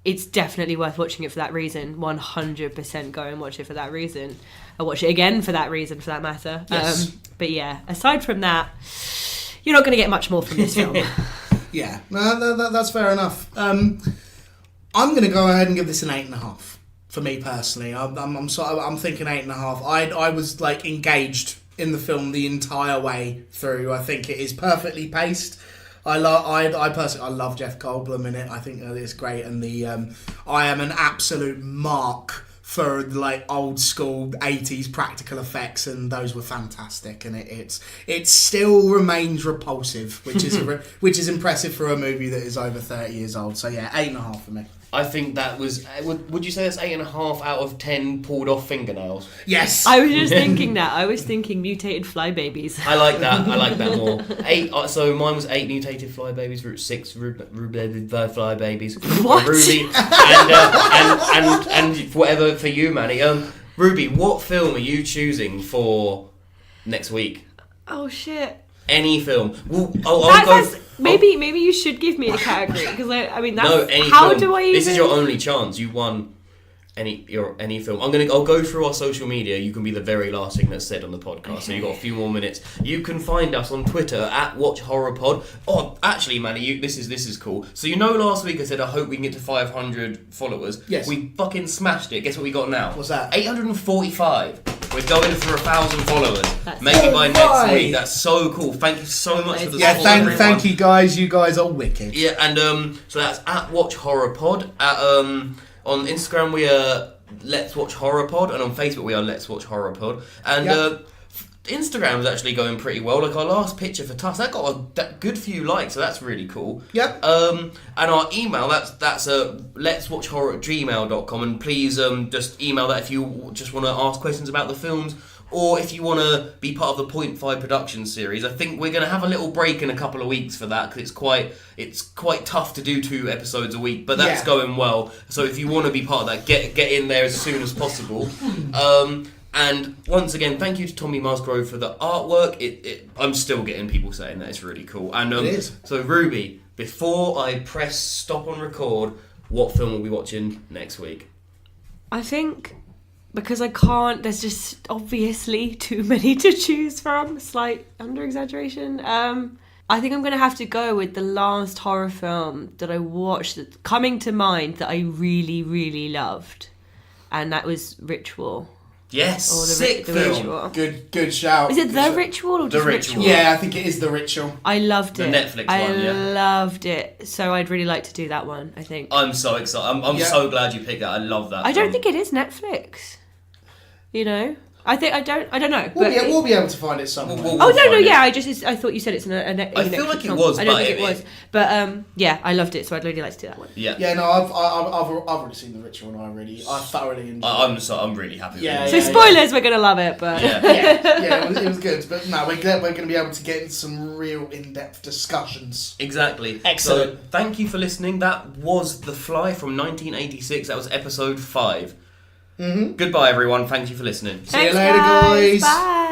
it's definitely worth watching it for that reason. 100% go and watch it for that reason. I'll watch it again for that reason, for that matter. Yes. But yeah, aside from that, you're not going to get much more from this film. Yeah, no, that's fair enough. I'm going to go ahead and give this an 8.5 for me personally. I'm thinking 8.5. I was engaged in the film the entire way through. I think it is perfectly paced. I personally love Jeff Goldblum in it. I think it's great, and I am an absolute mark for like old school 80s practical effects, and those were fantastic, and it still remains repulsive, which is impressive for a movie that is over 30 years old. So yeah, 8.5 for me. I think that was. Would you say that's 8.5 out of 10 pulled off fingernails? Yes. I was just thinking that. I was thinking mutated fly babies. I like that. I like that more. 8. So mine was 8 mutated fly babies. 6 fly babies. What? Ruby and whatever for you, Manny. Ruby, what film are you choosing for next week? Oh shit. Any film. Maybe you should give me a category, because I mean that's any how film. do I even... This is your only chance. You won any film. I'll go through our social media. You can be the very last thing that's said on the podcast. Okay. So you've got a few more minutes. You can find us on Twitter at WatchHorrorPod. Oh, actually, Manny, this is cool. So last week I said I hope we can get to 500 followers. Yes. We fucking smashed it. Guess what we got now? What's that? 845. We're going for 1,000 followers. Maybe by next week. That's so cool. Thank you so much for the support. Yeah, thank you guys. You guys are wicked. Yeah, and so that's at WatchHorrorPod. On Instagram we are Let's Watch Horror Pod, and on Facebook we are Let's Watch Horror Pod. And Instagram is actually going pretty well. Like our last picture for Tuss, that got a good few likes, so that's really cool. Yep. And our email, that's letswatchhorror@gmail.com, and please just email that if you just want to ask questions about the films, or if you want to be part of the Point 5 production series. I think we're going to have a little break in a couple of weeks for that, because it's quite tough to do 2 episodes a week, but that's going well. So if you want to be part of that, get in there as soon as possible. And once again, thank you to Tommy Musgrove for the artwork. I'm still getting people saying that it's really cool. And it is. So Ruby, before I press stop on record, what film will we be watching next week? I think, because I can't, there's just obviously too many to choose from. Slight under-exaggeration. I think I'm going to have to go with the last horror film that I watched that's coming to mind that I really, really loved. And that was Ritual. Yes, or sick film. Ritual. Good shout. Is it The Ritual or just Ritual? Yeah, I think it is The Ritual. I loved it. The Netflix one, yeah. I loved it. So I'd really like to do that one, I think. I'm so excited. I'm so glad you picked that. I love that I don't think it is Netflix. I don't know. We'll be able to find it somewhere. I thought you said it's I feel like it was. I don't think it was. But I loved it, so I'd really like to do that one. Yeah. Yeah, no, I've already seen The Ritual, and I thoroughly enjoyed it. I'm really happy with it. So spoilers, we're gonna love it, but it was good. But no, we're gonna be able to get into some real in-depth discussions. Exactly. Excellent. So thank you for listening. That was The Fly from 1986. That was episode 5. Mm-hmm. Goodbye, everyone. Thank you for listening. See you later, guys. Bye.